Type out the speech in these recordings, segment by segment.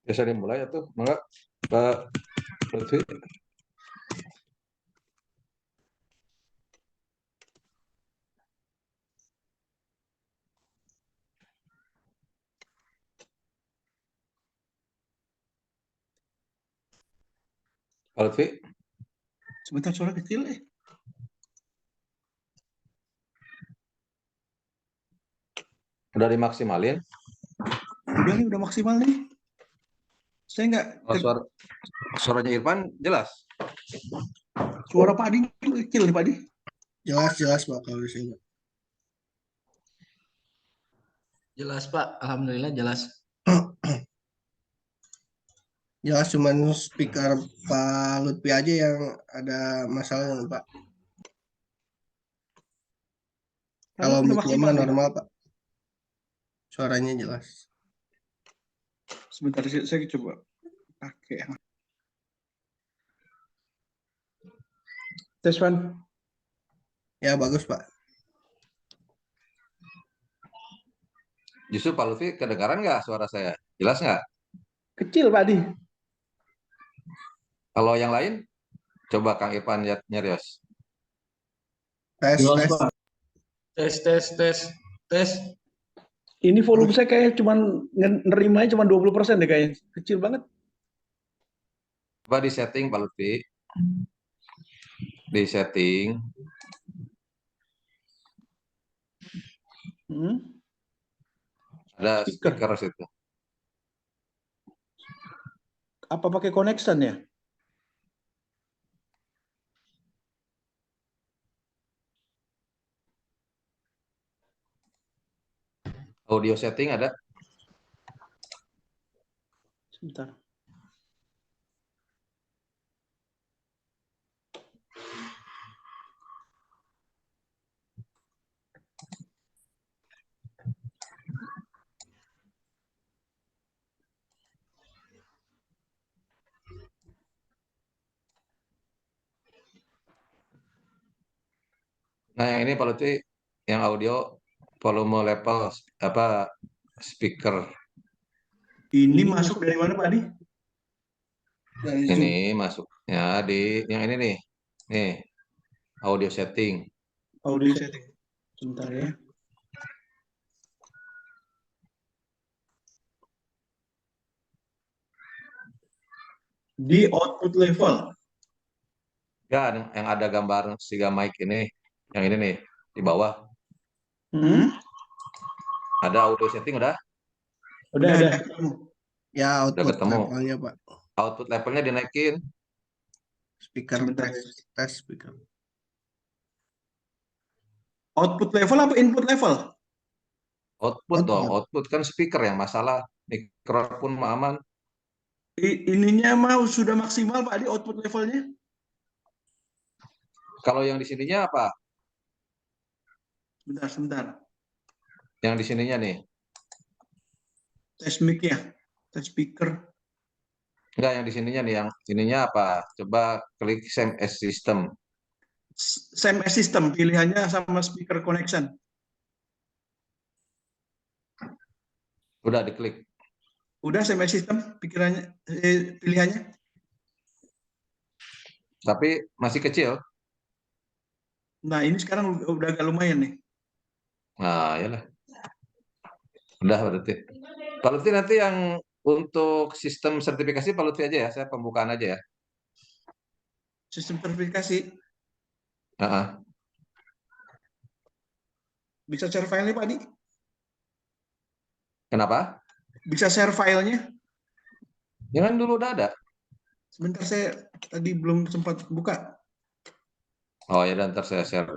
Bisa dimulai ya tuh, enggak Pak Lutfi? Pak Lutfi? Sebentar, suara kecil Udah dimaksimalin? Udah nih, udah maksimal nih. Saya nggak. Suaranya Irfan jelas? Suara Pak Adi kecil nih, Pak Adi. Jelas Pak kalau di sini. Jelas Pak, alhamdulillah jelas. Jelas cuman speaker Pak Lutfi aja yang ada masalah Pak. Kalau mic-nya normal Pak. Suaranya jelas. Sebentar, saya coba pakai. Tes Van. Ya bagus Pak. Justru Pak Lutfi kedengaran nggak suara saya? Jelas nggak? Kecil Pak Adi. Kalau yang lain, coba Kang Irfan nyerios. Tes. Tes. Ini volume saya kayak cuman nerimanya cuma 20% deh kayaknya. Kecil banget. Coba di setting Pak Lutfi. Di setting. Ada speaker situ. Apa pakai connection ya? Audio setting ada? Sebentar. Nah, yang ini Pak Lutfi, yang audio volume level apa speaker. Ini masuk dari mana Pak Adi? Ini masuknya di yang ini nih. Nih, audio setting. Audio setting. Sebentar ya. Di output level. Ya, yang ada gambar Siga mic ini, yang ini nih di bawah. Ada audio setting udah? Udah. Ya output Udah ketemu. levelnya Pak. Output levelnya dinaikin. Speaker tes speaker. Output level apa input level? Output dong, output kan speaker yang masalah. Mikrofon aman. Ininya mau sudah maksimal Pak Adi output levelnya? Kalau yang di sininya apa? Sebentar. Yang di sininya nih. Tes mic ya, tes speaker. Enggak, yang di sininya nih, yang sininya apa? Coba klik same as system. Same as system, pilihannya sama speaker connection. Udah diklik. Udah same as system, pilihannya. tapi masih kecil. Nah, ini sekarang udah agak lumayan nih. Nah, iyalah. Udah berarti. Pak Lutfi nanti yang untuk sistem sertifikasi Pak Lutfi aja ya, saya pembukaan aja ya. Sistem verifikasi Ah, bisa share filenya Pak Di? kenapa? Bisa share filenya? Jangan dulu udah ada. Sebentar, saya tadi belum sempat buka. Oh ya, dan ntar saya share.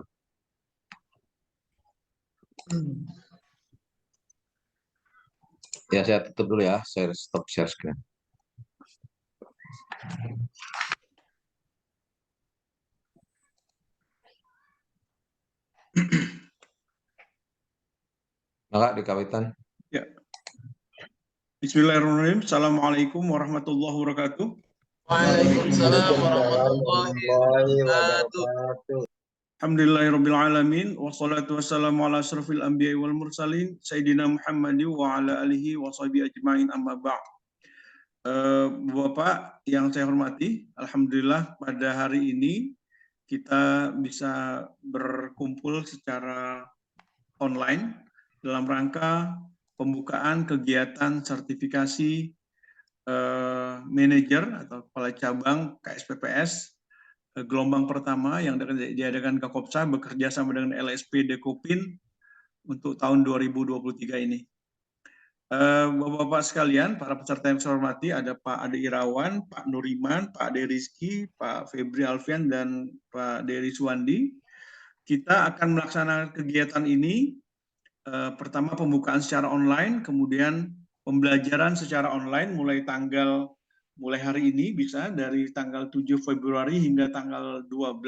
Ya, saya tutup dulu ya. Saya stop share screen. Maka di kawitan. Ya. Bismillahirrahmanirrahim. Assalamualaikum warahmatullahi wabarakatuh. Waalaikumsalam warahmatullahi wabarakatuh. Alhamdulillahirrabbilalamin. Wassalatu wassalamu ala asrafil anbiya'i wal mursalin. Sayyidina Muhammadi wa ala alihi wa sahbihi ajma'in amma ba'd. Bapak yang saya hormati, Alhamdulillah pada hari ini kita bisa berkumpul secara online dalam rangka pembukaan kegiatan sertifikasi manajer atau kepala cabang KSPPS gelombang pertama yang diadakan Gakopsa bekerja sama dengan LSP Dekopin untuk tahun 2023 ini. Bapak-bapak sekalian, para peserta yang saya hormati, ada Pak Ade Irawan, Pak Nuriman, Pak Ade Rizky, Pak Febri Alfian, dan Pak Dery Suwandi. Kita akan melaksanakan kegiatan ini, pertama pembukaan secara online, kemudian pembelajaran secara online mulai hari ini bisa dari tanggal 7 Februari hingga tanggal 12.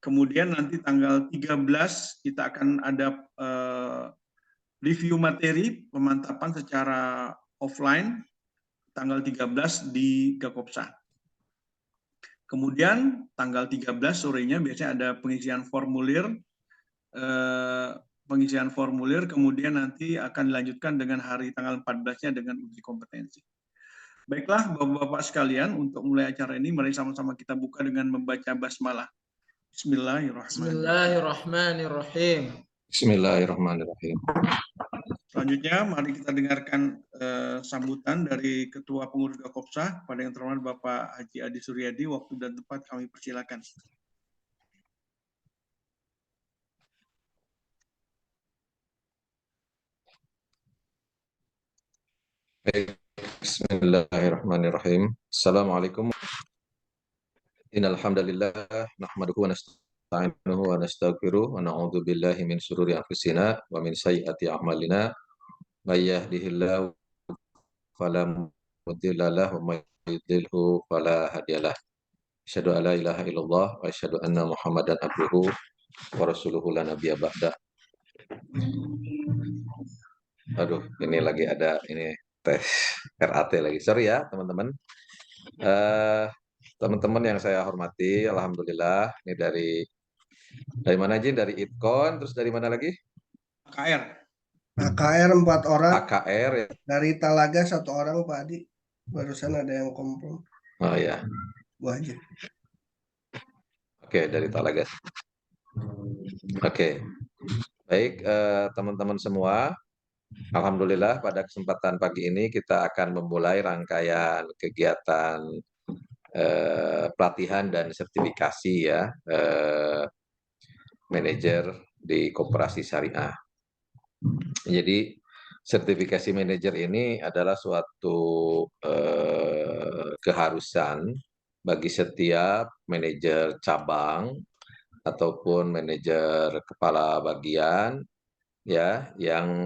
Kemudian nanti tanggal 13 kita akan ada review materi pemantapan secara offline tanggal 13 di Gakopsa. Kemudian tanggal 13 sorenya biasanya ada pengisian formulir, kemudian nanti akan dilanjutkan dengan hari tanggal 14-nya dengan uji kompetensi. Baiklah Bapak-bapak sekalian, untuk mulai acara ini mari sama-sama kita buka dengan membaca basmalah. Bismillahirrahmanirrahim. Bismillahirrahmanirrahim. Selanjutnya, mari kita dengarkan sambutan dari Ketua Pengurus Gakopsa pada yang terhormat Bapak Haji Adi Suryadi. Waktu dan tempat kami persilakan. Bismillahirrahmanirrahim. Assalamualaikum. Innal hamdalillah nahmaduhu wa nasta'inuhu wa nastaghfiruh wa na'udzu billahi min syururi anfusina wa min sayyiati a'malina. May yahdihillahu fala mudilla lahu wa may yudlilhu fala hadiyalah. Asyhadu an la ilaha illallah wa asyhadu anna Muhammadan abduhu wa rasuluhu la nabiyya ba'da. Aduh, ini lagi ada ini tes RAT lagi. Sorry ya, teman-teman. Teman-teman yang saya hormati, alhamdulillah ini dari mana aja? Dari Itkon, terus dari mana lagi? KR. AKR 4 orang, AKR ya. dari Talaga 1 orang Pak Adi. Barusan ada yang komplain. Oh ya. Gua aja. Oke, dari Talaga. Oke. Baik, teman-teman semua. Alhamdulillah pada kesempatan pagi ini kita akan memulai rangkaian kegiatan pelatihan dan sertifikasi ya manajer di Koperasi Syariah. Jadi sertifikasi manajer ini adalah suatu keharusan bagi setiap manajer cabang ataupun manajer kepala bagian ya yang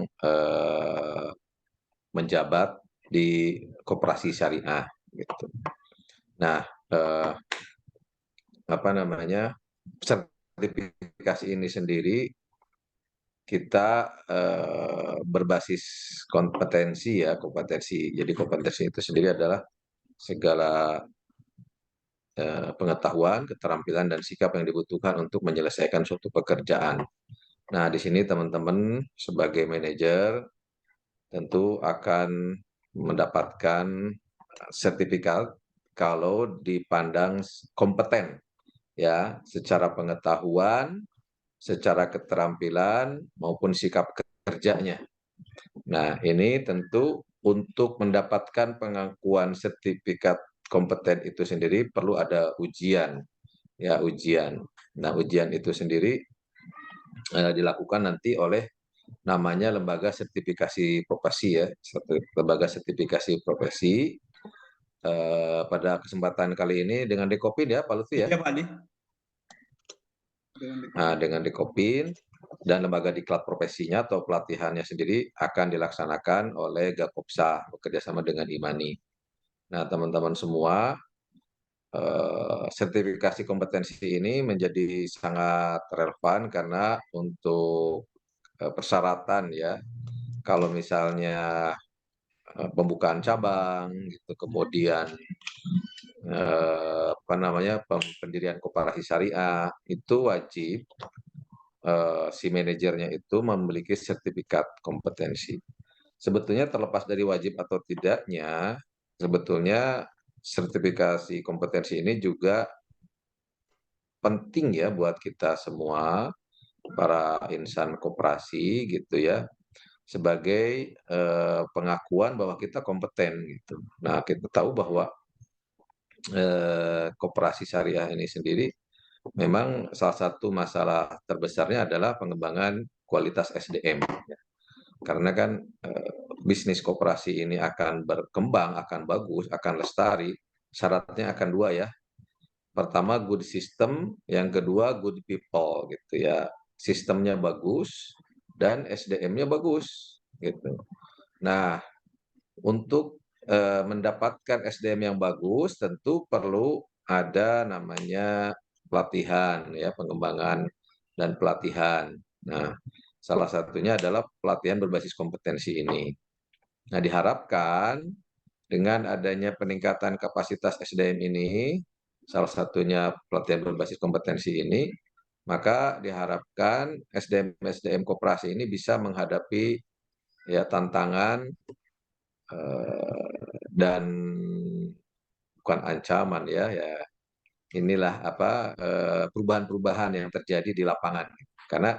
menjabat di Koperasi Syariah gitu. Nah, apa namanya, sertifikasi ini sendiri kita berbasis kompetensi ya, kompetensi. Jadi kompetensi itu sendiri adalah segala pengetahuan, keterampilan dan sikap yang dibutuhkan untuk menyelesaikan suatu pekerjaan. Nah, di sini teman-teman sebagai manajer tentu akan mendapatkan sertifikat kalau dipandang kompeten ya, secara pengetahuan, secara keterampilan maupun sikap kerjanya. Nah, ini tentu untuk mendapatkan pengakuan sertifikat kompeten itu sendiri perlu ada ujian, ya ujian. Nah, ujian itu sendiri dilakukan nanti oleh namanya lembaga sertifikasi profesi ya, lembaga sertifikasi profesi. Pada kesempatan kali ini dengan Dekopin ya, Pak Lutfi ya. Iya Pak Adi. Nah, dengan Dekopin dan lembaga diklat profesinya atau pelatihannya sendiri akan dilaksanakan oleh Gakopsa bekerjasama dengan Imani. Nah, teman-teman semua, sertifikasi kompetensi ini menjadi sangat relevan karena untuk persyaratan ya, kalau misalnya pembukaan cabang, gitu, kemudian apa namanya pendirian koperasi syariah itu wajib si manajernya itu memiliki sertifikat kompetensi. Sebetulnya terlepas dari wajib atau tidaknya, sebetulnya sertifikasi kompetensi ini juga penting ya buat kita semua, para insan koperasi gitu ya, sebagai pengakuan bahwa kita kompeten gitu. Nah, kita tahu bahwa koperasi syariah ini sendiri memang salah satu masalah terbesarnya adalah pengembangan kualitas SDM. Karena kan bisnis koperasi ini akan berkembang, akan bagus, akan lestari, syaratnya akan dua ya. Pertama good system, yang kedua good people gitu ya. Sistemnya bagus dan SDM-nya bagus gitu. Nah, untuk mendapatkan SDM yang bagus tentu perlu ada namanya pelatihan ya, pengembangan dan pelatihan. Nah, salah satunya adalah pelatihan berbasis kompetensi ini. Nah, diharapkan dengan adanya peningkatan kapasitas SDM ini, salah satunya pelatihan berbasis kompetensi ini, maka diharapkan SDM koperasi ini bisa menghadapi ya tantangan dan bukan ancaman ya, inilah apa perubahan-perubahan yang terjadi di lapangan. Karena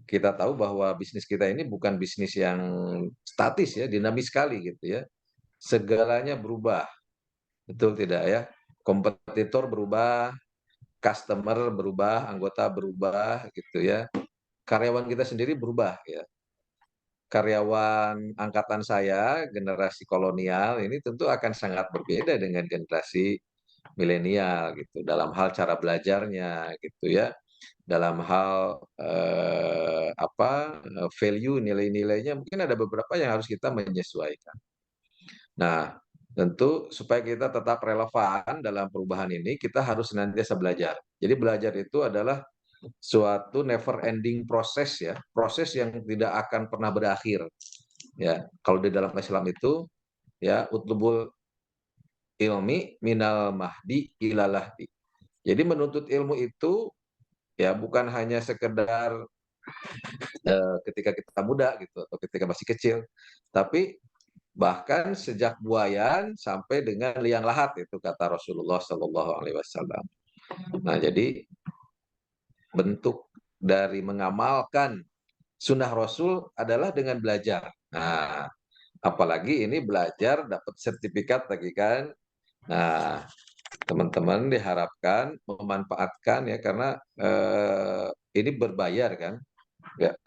kita tahu bahwa bisnis kita ini bukan bisnis yang statis ya, dinamis sekali gitu ya. Segalanya berubah, betul tidak ya? Kompetitor berubah, customer berubah, anggota berubah gitu ya. Karyawan kita sendiri berubah ya. Karyawan angkatan saya, generasi kolonial ini tentu akan sangat berbeda dengan generasi milenial gitu dalam hal cara belajarnya gitu ya, dalam hal value nilai-nilainya mungkin ada beberapa yang harus kita menyesuaikan. Nah, tentu supaya kita tetap relevan dalam perubahan ini kita harus senantiasa belajar. Jadi belajar itu adalah suatu never ending proses ya, proses yang tidak akan pernah berakhir. Ya, kalau di dalam Islam itu ya utlubul ilmi minal mahdi ilalahdi. Jadi menuntut ilmu itu ya bukan hanya sekedar ketika kita muda gitu atau ketika masih kecil, tapi bahkan sejak buayan sampai dengan liang lahat itu kata Rasulullah Shallallahu Alaihi Wasallam. Nah, jadi bentuk dari mengamalkan sunnah Rasul adalah dengan belajar. Nah, apalagi ini belajar dapat sertifikat lagi kan. Nah, teman-teman diharapkan memanfaatkan ya karena ini berbayar kan,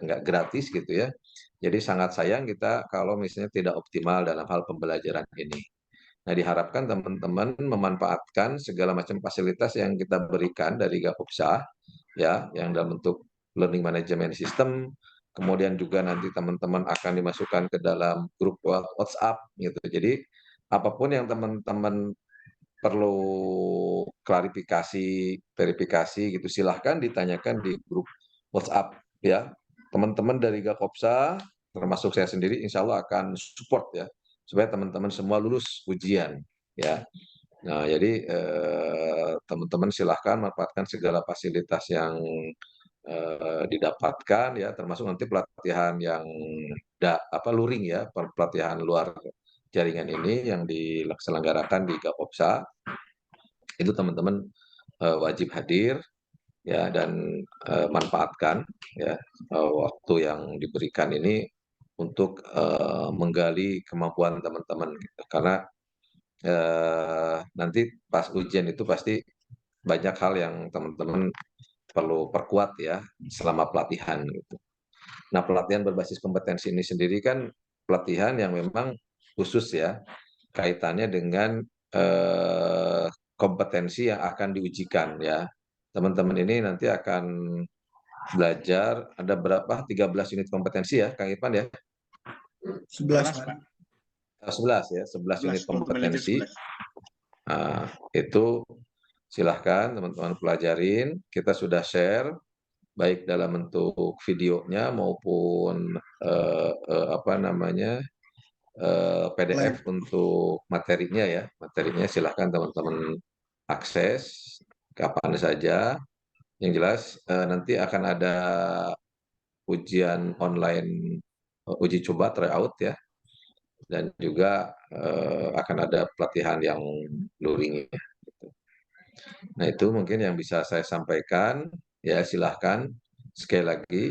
nggak gratis gitu ya. Jadi sangat sayang kita kalau misalnya tidak optimal dalam hal pembelajaran ini. Nah, diharapkan teman-teman memanfaatkan segala macam fasilitas yang kita berikan dari Gapopsa, ya, yang dalam bentuk learning management system, kemudian juga nanti teman-teman akan dimasukkan ke dalam grup WhatsApp, gitu. Jadi, apapun yang teman-teman perlu klarifikasi, verifikasi, gitu, silahkan ditanyakan di grup WhatsApp, ya. Teman-teman dari Gakopsa, termasuk saya sendiri, insya Allah akan support ya supaya teman-teman semua lulus ujian ya. Nah, jadi teman-teman silahkan manfaatkan segala fasilitas yang didapatkan ya, termasuk nanti pelatihan yang luring ya, pelatihan luar jaringan ini yang diselenggarakan di Gapopsa. Itu teman-teman wajib hadir ya, dan manfaatkan ya waktu yang diberikan ini untuk menggali kemampuan teman-teman gitu. Karena nanti pas ujian itu pasti banyak hal yang teman-teman perlu perkuat ya selama pelatihan gitu. Nah, pelatihan berbasis kompetensi ini sendiri kan pelatihan yang memang khusus ya, kaitannya dengan kompetensi yang akan diujikan ya. Teman-teman ini nanti akan belajar ada berapa? 13 unit kompetensi ya, Kang Irfan ya? 11 11, Pak. Pak. 11 ya, 11 unit 11 untuk manajer kompetensi. 11. Nah, itu silahkan teman-teman pelajarin. Kita sudah share baik dalam bentuk videonya maupun apa namanya PDF Live. untuk materinya ya. Materinya silahkan teman-teman akses kapan saja. Yang jelas nanti akan ada ujian online, uji coba tryout ya, dan juga akan ada pelatihan yang luring. Nah, itu mungkin yang bisa saya sampaikan. Ya, silahkan sekali lagi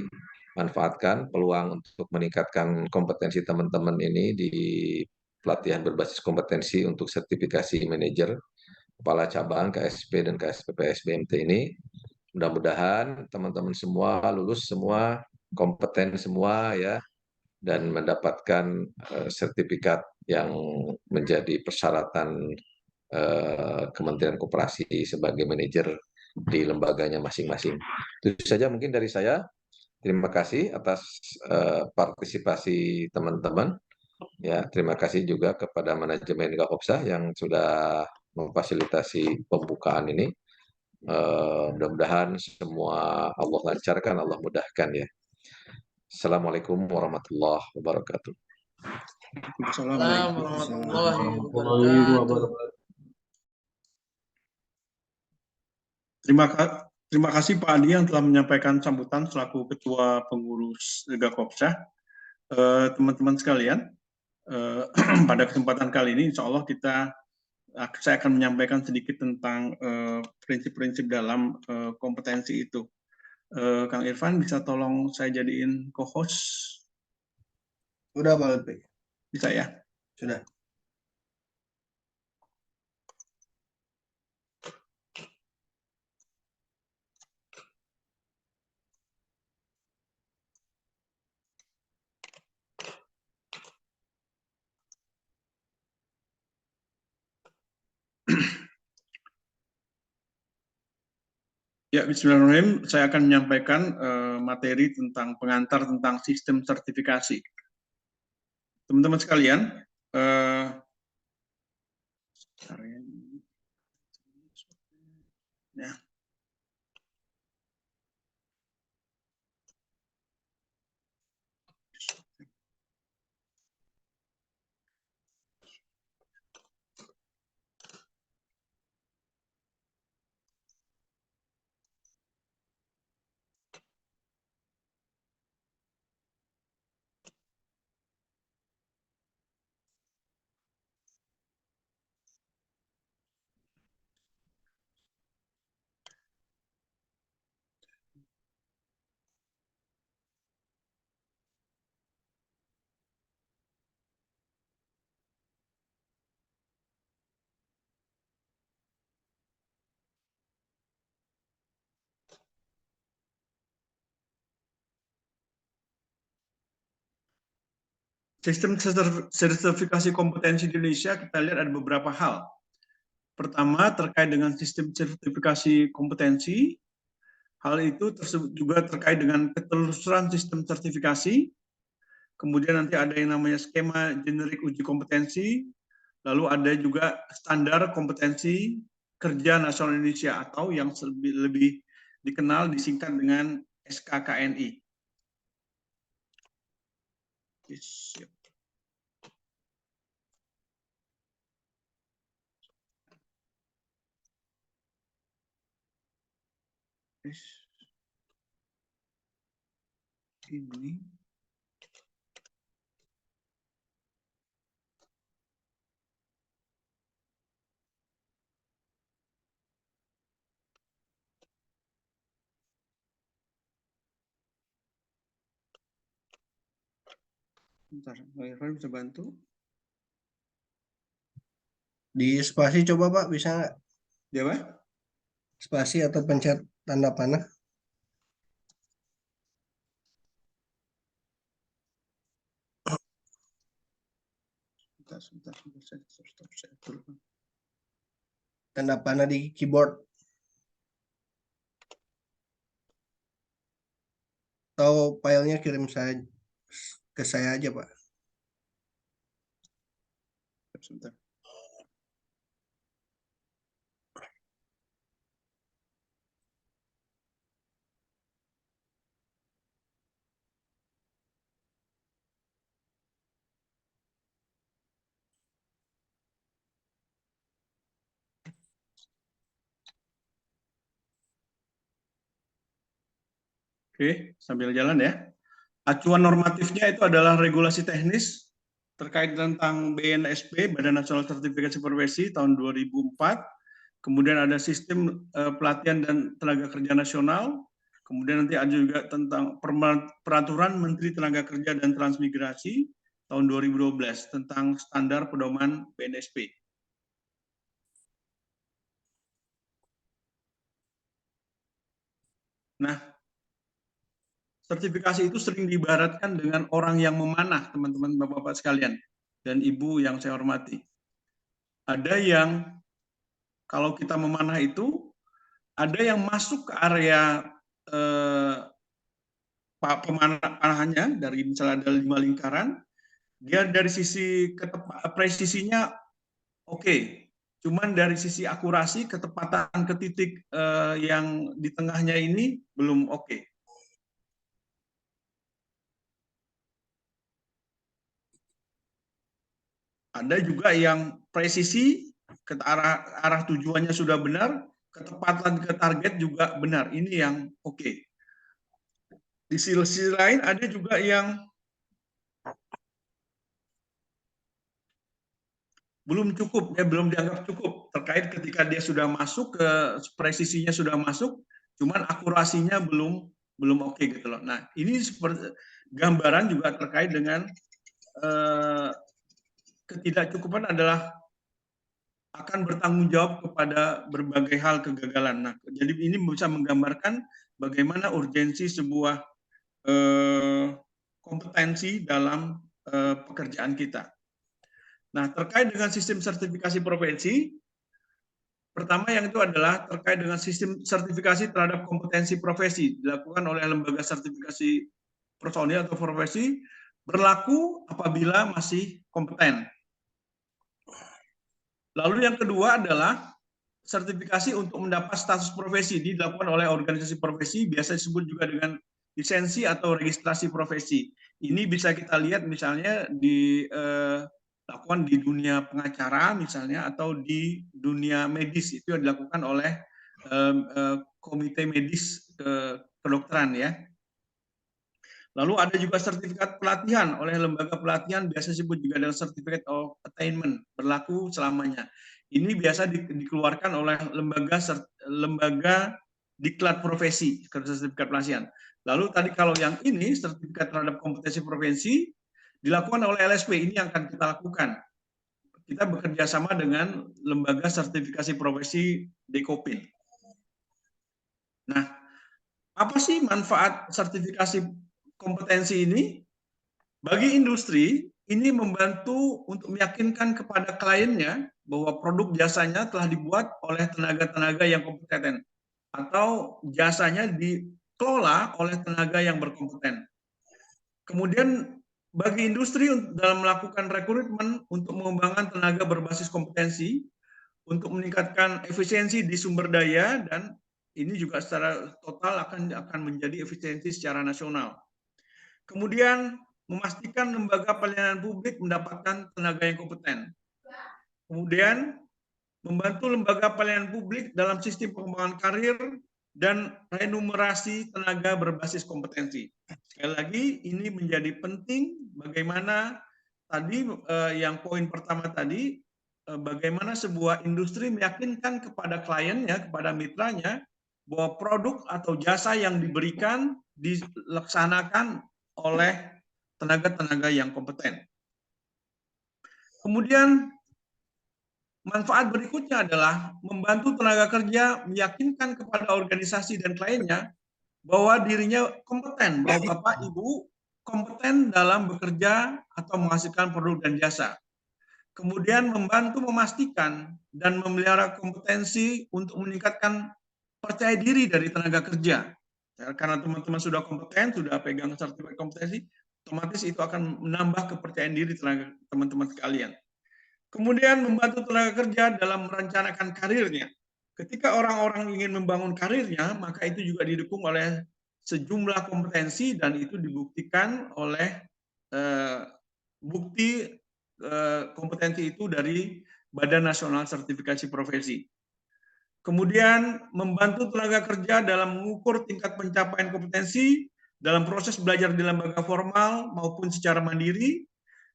manfaatkan peluang untuk meningkatkan kompetensi teman-teman ini di pelatihan berbasis kompetensi untuk sertifikasi manajer kepala cabang KSP dan KSPPS BMT ini. Mudah-mudahan teman-teman semua lulus semua, kompeten semua ya, dan mendapatkan sertifikat yang menjadi persyaratan Kementerian Koperasi sebagai manajer di lembaganya masing-masing. Itu saja mungkin dari saya. Terima kasih atas partisipasi teman-teman. Ya, terima kasih juga kepada manajemen Gakopsa yang sudah memfasilitasi pembukaan ini. Mudah-mudahan semua Allah lancarkan, Allah mudahkan ya. Assalamualaikum warahmatullahi wabarakatuh. Assalamualaikum. Warahmatullahi warahmatullahi wabarakatuh. wabarakatuh. Terima kasih Pak Adi yang telah menyampaikan sambutan selaku Ketua Pengurus Gakopsa. Teman-teman sekalian, pada kesempatan kali ini insya Allah saya akan menyampaikan sedikit tentang prinsip-prinsip dalam kompetensi itu. Kang Irfan bisa tolong saya jadiin co-host? Udah Pak Lutfi. Bisa ya? Sudah. Ya, bismillahirrahmanirrahim. Saya akan menyampaikan materi tentang pengantar tentang sistem sertifikasi. Teman-teman sekalian, ya. Sistem sertifikasi kompetensi di Indonesia kita lihat ada beberapa hal. Pertama, terkait dengan sistem sertifikasi kompetensi. Hal itu juga terkait dengan ketelusuran sistem sertifikasi. Kemudian nanti ada yang namanya skema generik uji kompetensi. Lalu ada juga standar kompetensi kerja nasional Indonesia atau yang lebih dikenal disingkat dengan SKKNI. Siap. Ini. Bentar, Bang Irfan bisa bantu? Di spasi coba Pak, bisa nggak? Dia apa? Spasi atau pencet tanda panah. Sebentar, saya dulu. Tanda panah di keyboard. Atau filenya kirim saya ke saya aja Pak. Sebentar. Oke, sambil jalan ya. Acuan normatifnya itu adalah regulasi teknis terkait tentang BNSP, Badan Nasional Sertifikasi Profesi tahun 2004. Kemudian ada sistem pelatihan dan tenaga kerja nasional. Kemudian nanti ada juga tentang peraturan Menteri Tenaga Kerja dan Transmigrasi tahun 2012 tentang standar pedoman BNSP. Nah, sertifikasi itu sering diibaratkan dengan orang yang memanah, teman-teman Bapak-Bapak sekalian, dan Ibu yang saya hormati. Ada yang, kalau kita memanah itu, ada yang masuk ke area pemanahannya, dari misalnya ada 5 lingkaran, dia dari sisi presisinya oke, cuman dari sisi akurasi, ketepatan ke titik yang di tengahnya ini belum oke. Ada juga yang presisi ke arah tujuannya sudah benar, ketepatan ke target juga benar. Ini yang oke. Di sisi lain ada juga yang belum cukup, ya belum dianggap cukup terkait ketika dia sudah masuk ke presisinya sudah masuk, cuman akurasinya belum oke gitu loh. Nah, ini seperti gambaran juga terkait dengan ketidakcukupan adalah akan bertanggung jawab kepada berbagai hal kegagalan. Nah, jadi ini bisa menggambarkan bagaimana urgensi sebuah kompetensi dalam pekerjaan kita. Nah, terkait dengan sistem sertifikasi profesi, pertama yang itu adalah terkait dengan sistem sertifikasi terhadap kompetensi profesi dilakukan oleh lembaga sertifikasi personil atau profesi berlaku apabila masih kompeten. Lalu yang kedua adalah sertifikasi untuk mendapat status profesi dilakukan oleh organisasi profesi, biasa disebut juga dengan lisensi atau registrasi profesi. Ini bisa kita lihat misalnya dilakukan di dunia pengacara misalnya, atau di dunia medis, itu yang dilakukan oleh komite medis kedokteran ya. Lalu ada juga sertifikat pelatihan oleh lembaga pelatihan, biasa disebut juga dengan Certificate of Attainment, berlaku selamanya. Ini biasa dikeluarkan oleh lembaga diklat profesi, sertifikat pelatihan. Lalu tadi kalau yang ini, sertifikat terhadap kompetensi profesi, dilakukan oleh LSP, ini yang akan kita lakukan. Kita bekerja sama dengan lembaga sertifikasi profesi Dekopin. Nah, apa sih manfaat sertifikasi kompetensi ini? Bagi industri, ini membantu untuk meyakinkan kepada kliennya bahwa produk jasanya telah dibuat oleh tenaga-tenaga yang kompeten atau jasanya dikelola oleh tenaga yang berkompeten. Kemudian bagi industri dalam melakukan rekrutmen untuk mengembangkan tenaga berbasis kompetensi untuk meningkatkan efisiensi di sumber daya, dan ini juga secara total akan menjadi efisiensi secara nasional. Kemudian memastikan lembaga pelayanan publik mendapatkan tenaga yang kompeten. Kemudian membantu lembaga pelayanan publik dalam sistem pengembangan karir dan remunerasi tenaga berbasis kompetensi. Sekali lagi, ini menjadi penting bagaimana tadi yang poin pertama tadi, bagaimana sebuah industri meyakinkan kepada kliennya, kepada mitranya, bahwa produk atau jasa yang diberikan dilaksanakan oleh tenaga-tenaga yang kompeten. Kemudian manfaat berikutnya adalah membantu tenaga kerja meyakinkan kepada organisasi dan kliennya bahwa dirinya kompeten, bahwa Bapak Ibu kompeten dalam bekerja atau menghasilkan produk dan jasa. Kemudian membantu memastikan dan memelihara kompetensi untuk meningkatkan percaya diri dari tenaga kerja. Karena teman-teman sudah kompeten, sudah pegang sertifikat kompetensi, otomatis itu akan menambah kepercayaan diri teman-teman sekalian. Kemudian membantu tenaga kerja dalam merencanakan karirnya. Ketika orang-orang ingin membangun karirnya, maka itu juga didukung oleh sejumlah kompetensi dan itu dibuktikan oleh bukti kompetensi itu dari Badan Nasional Sertifikasi Profesi. Kemudian membantu tenaga kerja dalam mengukur tingkat pencapaian kompetensi dalam proses belajar di lembaga formal maupun secara mandiri.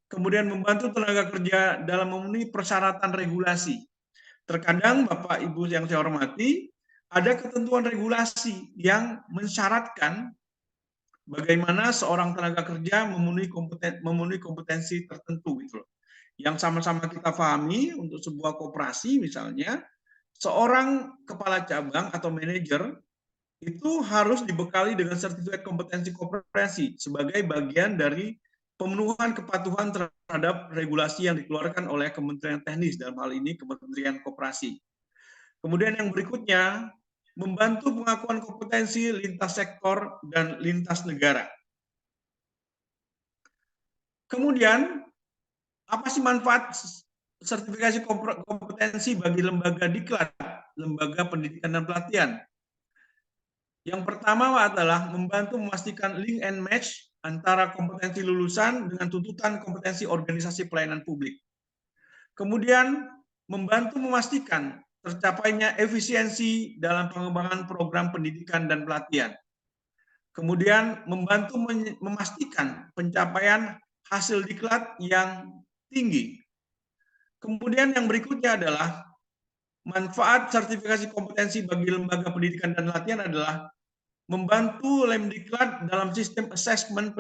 Kemudian membantu tenaga kerja dalam memenuhi persyaratan regulasi. Terkadang Bapak Ibu yang saya hormati, ada ketentuan regulasi yang mensyaratkan bagaimana seorang tenaga kerja memenuhi kompetensi tertentu gitu loh. Yang sama-sama kita pahami untuk sebuah koperasi misalnya, seorang kepala cabang atau manajer itu harus dibekali dengan sertifikat kompetensi koperasi sebagai bagian dari pemenuhan kepatuhan terhadap regulasi yang dikeluarkan oleh Kementerian Teknis, dalam hal ini Kementerian Koperasi. Kemudian yang berikutnya, membantu pengakuan kompetensi lintas sektor dan lintas negara. Kemudian, apa sih manfaat sertifikasi kompetensi bagi lembaga diklat, lembaga pendidikan dan pelatihan? Yang pertama adalah membantu memastikan link and match antara kompetensi lulusan dengan tuntutan kompetensi organisasi pelayanan publik. Kemudian membantu memastikan tercapainya efisiensi dalam pengembangan program pendidikan dan pelatihan. Kemudian membantu memastikan pencapaian hasil diklat yang tinggi. Kemudian yang berikutnya adalah manfaat sertifikasi kompetensi bagi lembaga pendidikan dan pelatihan adalah membantu Lemdiklat dalam sistem assessment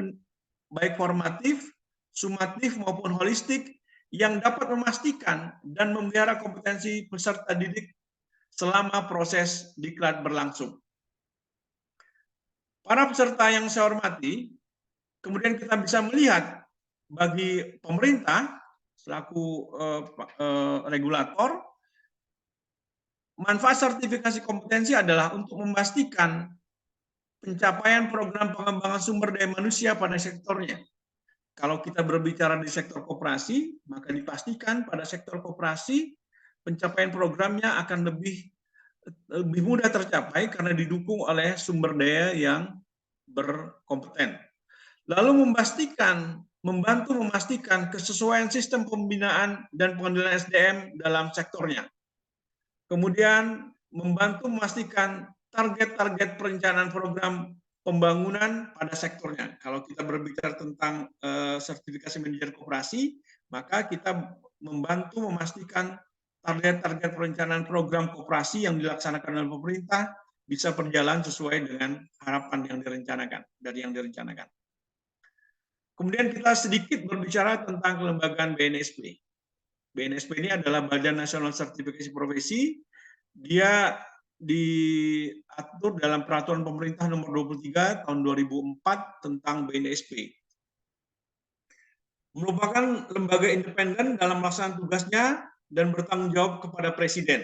baik formatif, sumatif maupun holistik yang dapat memastikan dan memelihara kompetensi peserta didik selama proses diklat berlangsung. Para peserta yang saya hormati, kemudian kita bisa melihat bagi pemerintah selaku regulator, manfaat sertifikasi kompetensi adalah untuk memastikan pencapaian program pengembangan sumber daya manusia pada sektornya. Kalau kita berbicara di sektor koperasi, maka dipastikan pada sektor koperasi pencapaian programnya akan lebih mudah tercapai karena didukung oleh sumber daya yang berkompeten. Lalu membantu memastikan kesesuaian sistem pembinaan dan pengendalian SDM dalam sektornya. Kemudian membantu memastikan target-target perencanaan program pembangunan pada sektornya. Kalau kita berbicara tentang sertifikasi manajer koperasi, maka kita membantu memastikan target-target perencanaan program koperasi yang dilaksanakan oleh pemerintah bisa berjalan sesuai dengan harapan yang direncanakan. Kemudian kita sedikit berbicara tentang kelembagaan BNSP. BNSP ini adalah Badan Nasional Sertifikasi Profesi. Dia diatur dalam Peraturan Pemerintah Nomor 23 Tahun 2004 tentang BNSP. Merupakan lembaga independen dalam melaksanakan tugasnya dan bertanggung jawab kepada Presiden.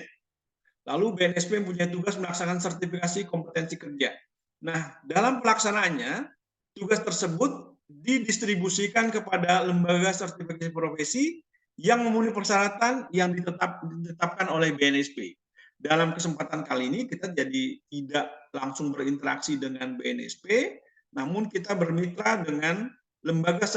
Lalu BNSP punya tugas melaksanakan sertifikasi kompetensi kerja. Nah, dalam pelaksanaannya, tugas tersebut didistribusikan kepada lembaga sertifikasi profesi yang memenuhi persyaratan yang ditetapkan oleh BNSP. Dalam kesempatan kali ini kita jadi tidak langsung berinteraksi dengan BNSP, namun kita bermitra dengan lembaga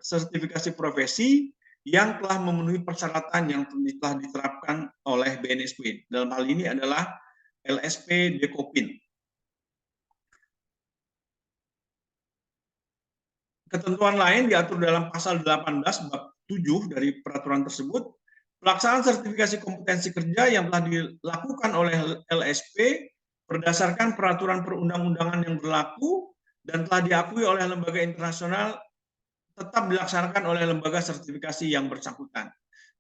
sertifikasi profesi yang telah memenuhi persyaratan yang telah diterapkan oleh BNSP. Dalam hal ini adalah LSP Dekopin. Ketentuan lain diatur dalam pasal 18 bab 7 dari peraturan tersebut. Pelaksanaan sertifikasi kompetensi kerja yang telah dilakukan oleh LSP berdasarkan peraturan perundang-undangan yang berlaku dan telah diakui oleh lembaga internasional tetap dilaksanakan oleh lembaga sertifikasi yang bersangkutan.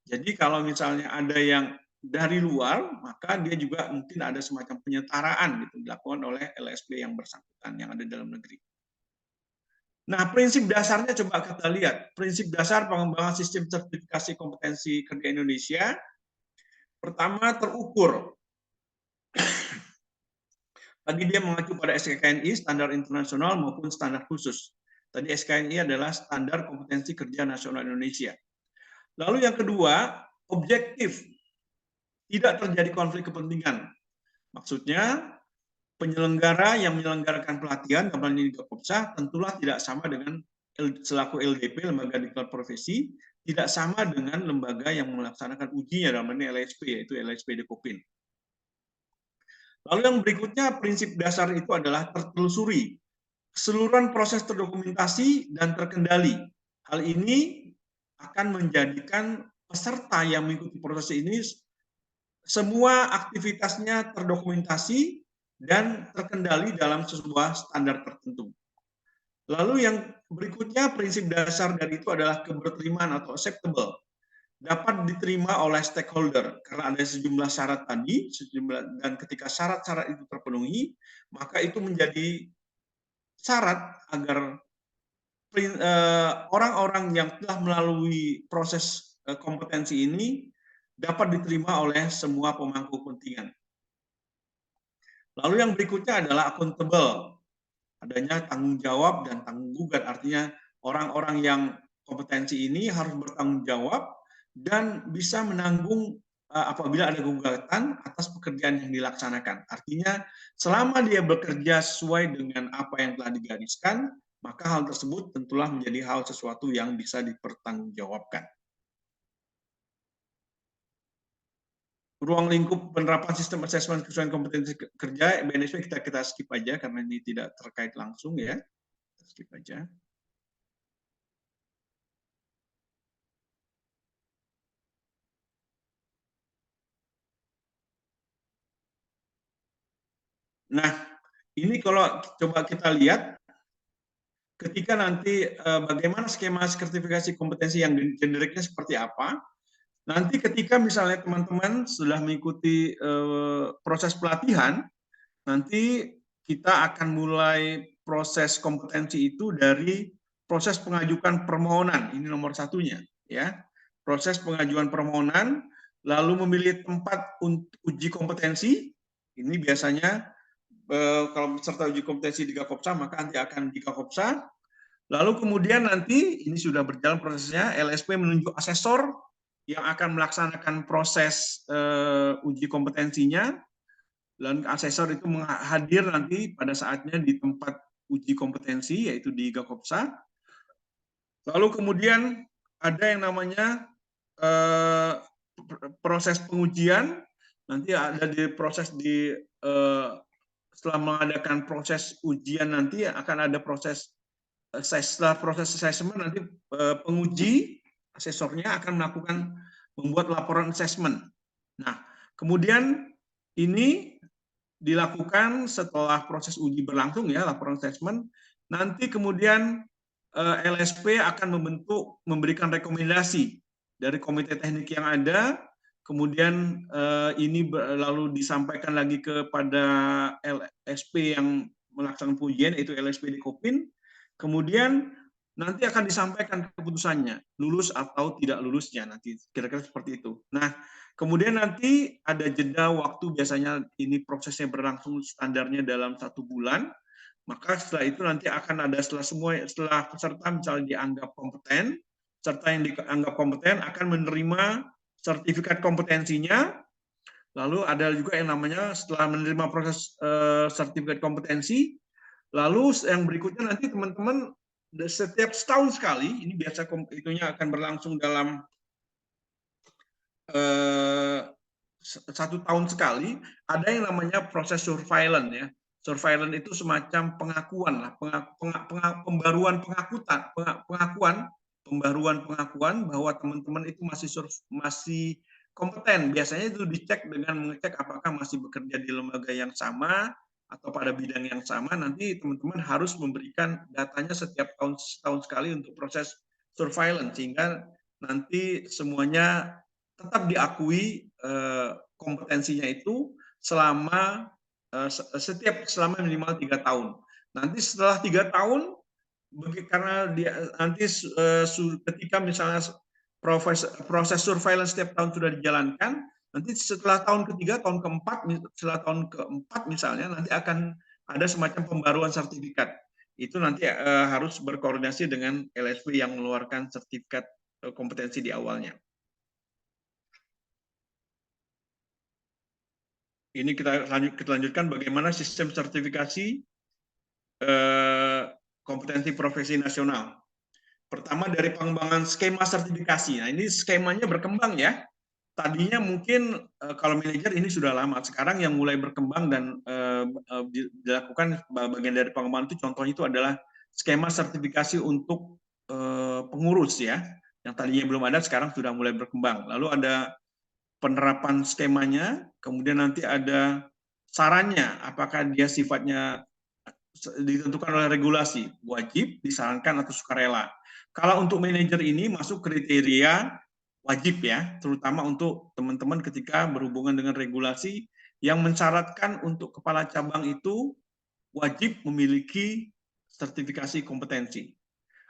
Jadi kalau misalnya ada yang dari luar, maka dia juga mungkin ada semacam penyetaraan gitu dilakukan oleh LSP yang bersangkutan yang ada dalam negeri. Nah, prinsip dasarnya coba kita lihat. Prinsip dasar pengembangan sistem sertifikasi kompetensi kerja Indonesia. Pertama, terukur. Tadi dia mengacu pada SKKNI, standar internasional maupun standar khusus. Tadi SKKNI adalah standar kompetensi kerja nasional Indonesia. Lalu yang kedua, objektif. Tidak terjadi konflik kepentingan. Maksudnya, penyelenggara yang menyelenggarakan pelatihan, dalam ini Gakopsa, tentulah tidak sama dengan selaku LDP, lembaga diklat profesi, tidak sama dengan lembaga yang melaksanakan ujinya, dalam ini LSP, yaitu LSP Dekopin. Lalu yang berikutnya, prinsip dasar itu adalah tertelusuri. Keseluruhan proses terdokumentasi dan terkendali. Hal ini akan menjadikan peserta yang mengikuti proses ini semua aktivitasnya terdokumentasi dan terkendali dalam sebuah standar tertentu. Lalu yang berikutnya, prinsip dasar dari itu adalah keberterimaan atau acceptable. Dapat diterima oleh stakeholder karena ada sejumlah syarat tadi, dan ketika syarat-syarat itu terpenuhi, maka itu menjadi syarat agar orang-orang yang telah melalui proses kompetensi ini dapat diterima oleh semua pemangku kepentingan. Lalu yang berikutnya adalah accountable, adanya tanggung jawab dan tanggung gugat, artinya orang-orang yang kompetensi ini harus bertanggung jawab dan bisa menanggung apabila ada gugatan atas pekerjaan yang dilaksanakan. Artinya selama dia bekerja sesuai dengan apa yang telah digariskan, maka hal tersebut tentulah menjadi hal sesuatu yang bisa dipertanggungjawabkan. Ruang lingkup penerapan sistem asesmen kesesuaian kompetensi kerja BNSP kita skip aja karena ini tidak terkait langsung ya. Kita skip aja. Nah, ini kalau coba kita lihat ketika nanti bagaimana skema sertifikasi kompetensi yang generiknya seperti apa. Nanti ketika misalnya teman-teman sudah mengikuti proses pelatihan, nanti kita akan mulai proses kompetensi itu dari proses pengajuan permohonan, ini nomor satunya, ya. Proses pengajuan permohonan, lalu memilih tempat untuk uji kompetensi, ini biasanya kalau peserta uji kompetensi di Gakopsa, maka nanti akan di Gakopsa. Lalu kemudian nanti, ini sudah berjalan prosesnya, LSP menunjuk asesor yang akan melaksanakan proses uji kompetensinya, dan asesor itu hadir nanti pada saatnya di tempat uji kompetensi, yaitu di Gakopsa. Lalu kemudian ada yang namanya proses pengujian, nanti ada di proses setelah mengadakan proses ujian nanti akan ada proses, setelah proses assessment nanti penguji asesornya akan membuat laporan assessment. Nah, kemudian ini dilakukan setelah proses uji berlangsung ya, laporan assessment. Nanti kemudian LSP akan memberikan rekomendasi dari komite teknik yang ada, kemudian ini lalu disampaikan lagi kepada LSP yang melaksanakan ujian, yaitu LSP Dekopin. Kemudian nanti akan disampaikan keputusannya, lulus atau tidak lulusnya, nanti kira-kira seperti itu. Nah, kemudian nanti ada jeda waktu, biasanya ini prosesnya berlangsung standarnya dalam 1 bulan, maka setelah itu nanti akan ada setelah peserta misalnya dianggap kompeten, peserta yang dianggap kompeten akan menerima sertifikat kompetensinya, lalu ada juga yang namanya setelah menerima proses sertifikat kompetensi, lalu yang berikutnya nanti teman-teman setiap setahun sekali, ini biasa itunya akan berlangsung dalam 1 tahun sekali, ada yang namanya proses surveillance ya. Surveillance itu semacam pengakuan lah, pembaruan pengakuan bahwa teman-teman itu masih kompeten. Biasanya itu dicek dengan mengecek apakah masih bekerja di lembaga yang sama atau pada bidang yang sama. Nanti teman-teman harus memberikan datanya setiap setahun sekali untuk proses surveillance, sehingga nanti semuanya tetap diakui kompetensinya itu selama selama minimal 3 tahun. Nanti setelah 3 tahun, karena dia nanti ketika misalnya proses surveillance setiap tahun sudah dijalankan, nanti setelah tahun ketiga, tahun keempat, setelah tahun keempat misalnya, nanti akan ada semacam pembaruan sertifikat. Itu nanti harus berkoordinasi dengan LSP yang mengeluarkan sertifikat kompetensi di awalnya. Ini kita lanjutkan bagaimana sistem sertifikasi kompetensi profesi nasional. Pertama dari pengembangan skema sertifikasi. Nah, ini skemanya berkembang ya. Tadinya mungkin kalau manajer ini sudah lama. Sekarang yang mulai berkembang dan dilakukan bagian dari pengembangan itu, contohnya itu adalah skema sertifikasi untuk pengurus ya. Yang tadinya belum ada, sekarang sudah mulai berkembang. Lalu ada penerapan skemanya, kemudian nanti ada sarannya, apakah dia sifatnya ditentukan oleh regulasi, wajib, disarankan, atau sukarela. Kalau untuk manajer ini masuk kriteria wajib ya, terutama untuk teman-teman ketika berhubungan dengan regulasi yang mensyaratkan untuk kepala cabang itu wajib memiliki sertifikasi kompetensi.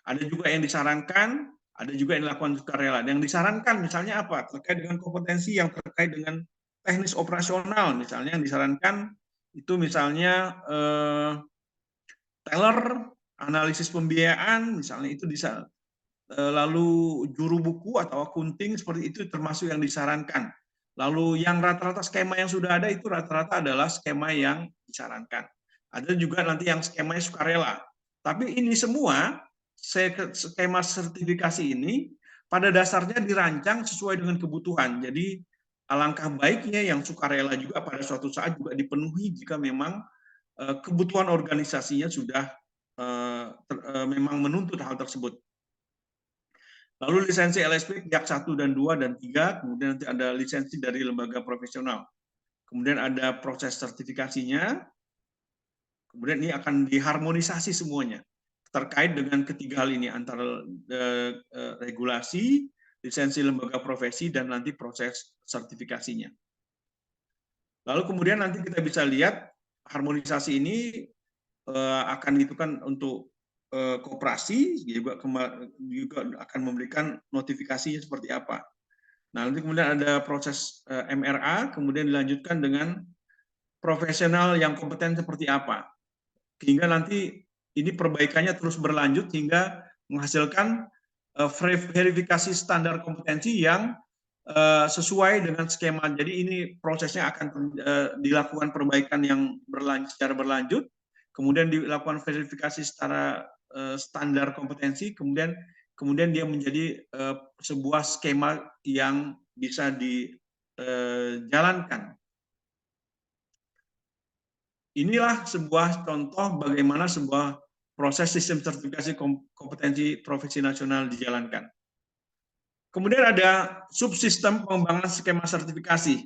Ada juga yang disarankan, ada juga yang dilakukan sukarela. Yang disarankan misalnya apa? Terkait dengan kompetensi yang terkait dengan teknis operasional, misalnya yang disarankan itu misalnya teller, analisis pembiayaan, misalnya itu bisa, lalu juru buku atau akunting seperti itu termasuk yang disarankan. Lalu yang rata-rata skema yang sudah ada itu rata-rata adalah skema yang disarankan. Ada juga nanti yang skemanya sukarela. Tapi ini semua skema sertifikasi ini pada dasarnya dirancang sesuai dengan kebutuhan. Jadi alangkah baiknya yang sukarela juga pada suatu saat juga dipenuhi jika memang kebutuhan organisasinya sudah memang menuntut hal tersebut. Lalu lisensi LSP pihak 1 dan 2 dan 3, kemudian nanti ada lisensi dari lembaga profesional. Kemudian ada proses sertifikasinya, kemudian ini akan diharmonisasi semuanya terkait dengan ketiga hal ini, antara regulasi, lisensi lembaga profesi, dan nanti proses sertifikasinya. Lalu kemudian nanti kita bisa lihat harmonisasi ini akan itu kan untuk koperasi juga akan memberikan notifikasinya seperti apa. Nah, nanti kemudian ada proses MRA, kemudian dilanjutkan dengan profesional yang kompeten seperti apa. Hingga nanti ini perbaikannya terus berlanjut hingga menghasilkan verifikasi standar kompetensi yang sesuai dengan skema. Jadi ini prosesnya akan dilakukan perbaikan yang secara berlanjut, kemudian dilakukan verifikasi secara standar kompetensi, kemudian dia menjadi sebuah skema yang bisa dijalankan. Inilah sebuah contoh bagaimana sebuah proses sistem sertifikasi kompetensi profesi nasional dijalankan. Kemudian ada subsistem pengembangan skema sertifikasi.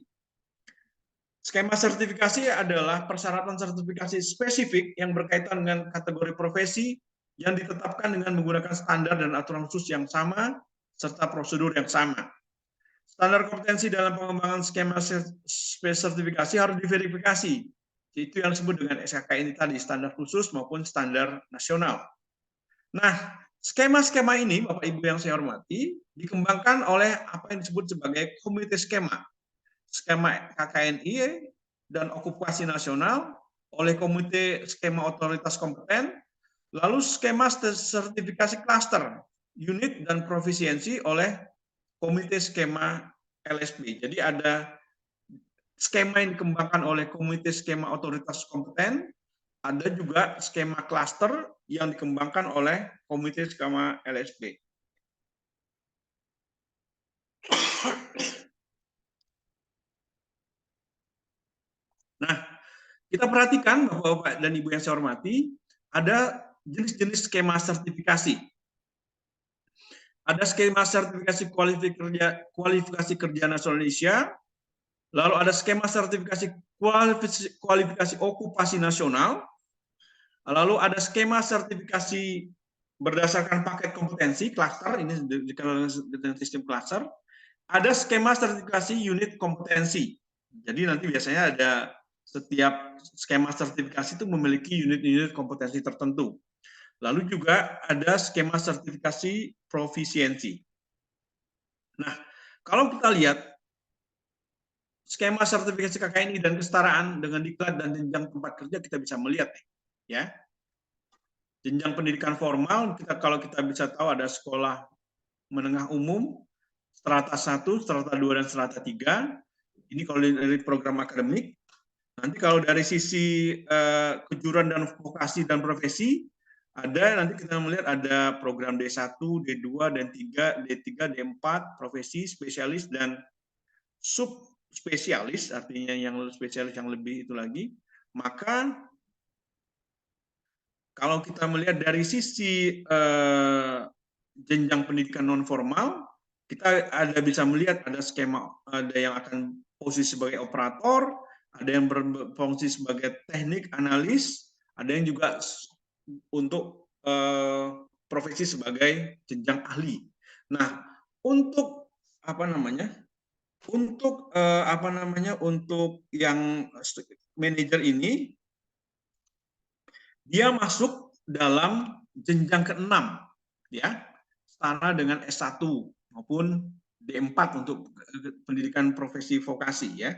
Skema sertifikasi adalah persyaratan sertifikasi spesifik yang berkaitan dengan kategori profesi yang ditetapkan dengan menggunakan standar dan aturan khusus yang sama serta prosedur yang sama. Standar kompetensi dalam pengembangan skema sertifikasi harus diverifikasi. Itu yang disebut dengan SKK ini tadi, standar khusus maupun standar nasional. Nah, skema-skema ini, Bapak Ibu yang saya hormati, dikembangkan oleh apa yang disebut sebagai komite skema. Skema KKNI dan okupasi nasional oleh komite skema otoritas kompeten, lalu skema sertifikasi klaster, unit dan profisiensi oleh komite skema LSP. Jadi ada skema yang dikembangkan oleh komite skema otoritas kompeten, ada juga skema klaster yang dikembangkan oleh komite skema LSP. Nah, kita perhatikan Bapak dan Ibu yang saya hormati, ada jenis-jenis skema sertifikasi. Ada skema sertifikasi kualifikasi kerja nasional Indonesia, lalu ada skema sertifikasi kualifikasi okupasi nasional, lalu ada skema sertifikasi berdasarkan paket kompetensi klaster, ini dikenal dengan sistem klaster, ada skema sertifikasi unit kompetensi. Jadi nanti biasanya ada setiap skema sertifikasi itu memiliki unit-unit kompetensi tertentu. Lalu juga ada skema sertifikasi profisiensi. Nah, kalau kita lihat skema sertifikasi KKNI dan kesetaraan dengan diklat dan jenjang tempat kerja, kita bisa melihat nih, ya. Jenjang pendidikan formal, kalau kita bisa tahu ada sekolah menengah umum, strata 1, strata 2, dan strata 3. Ini kalau dari program akademik. Nanti kalau dari sisi kejuruan dan vokasi dan profesi, nanti kita melihat ada program D1, D2, dan D3, D4, profesi, spesialis, dan subspesialis, artinya yang spesialis yang lebih itu lagi. Maka kalau kita melihat dari sisi jenjang pendidikan non formal, kita bisa melihat ada skema, ada yang akan posisi sebagai operator, ada yang berfungsi sebagai teknik analis, ada yang juga untuk profesi sebagai jenjang ahli. Nah, untuk untuk yang manajer ini, dia masuk dalam jenjang ke-6, ya, setara dengan S1 maupun D4 untuk pendidikan profesi vokasi, ya.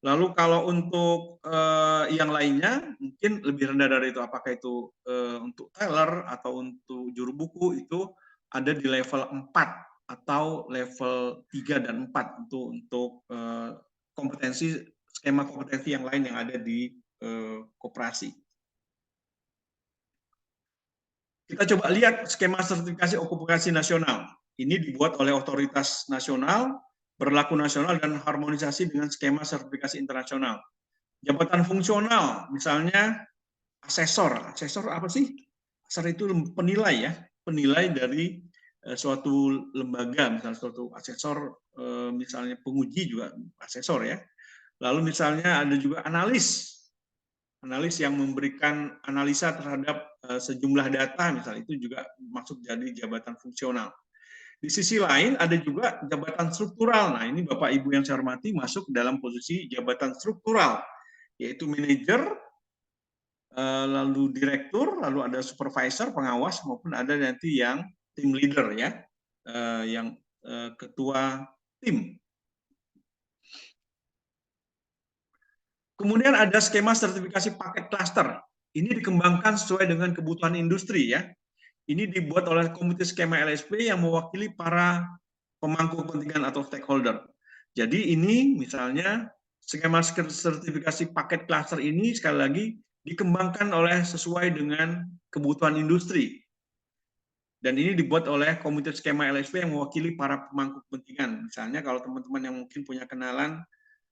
Lalu kalau untuk yang lainnya mungkin lebih rendah dari itu, apakah itu untuk teller atau untuk juru buku, itu ada di level 4 atau level 3 dan 4 untuk kompetensi, skema kompetensi yang lain yang ada di koperasi. Kita coba lihat skema sertifikasi okupasi nasional. Ini dibuat oleh otoritas nasional, berlaku nasional, dan harmonisasi dengan skema sertifikasi internasional. Jabatan fungsional, misalnya asesor. Asesor apa sih? Asesor itu penilai, ya, penilai dari suatu lembaga, misalnya suatu asesor, misalnya penguji juga asesor, ya. Lalu misalnya ada juga analis yang memberikan analisa terhadap sejumlah data, misalnya, itu juga masuk jadi jabatan fungsional. Di sisi lain ada juga jabatan struktural. Nah, ini Bapak Ibu yang saya hormati masuk dalam posisi jabatan struktural, yaitu manajer, lalu direktur, lalu ada supervisor, pengawas, maupun ada nanti yang tim leader, ya, yang ketua tim. Kemudian ada skema sertifikasi paket klaster. Ini dikembangkan sesuai dengan kebutuhan industri, ya. Ini dibuat oleh komite skema LSP yang mewakili para pemangku kepentingan atau stakeholder. Jadi ini misalnya skema sertifikasi paket klaster ini sekali lagi dikembangkan sesuai dengan kebutuhan industri. Dan ini dibuat oleh komite skema LSP yang mewakili para pemangku kepentingan. Misalnya kalau teman-teman yang mungkin punya kenalan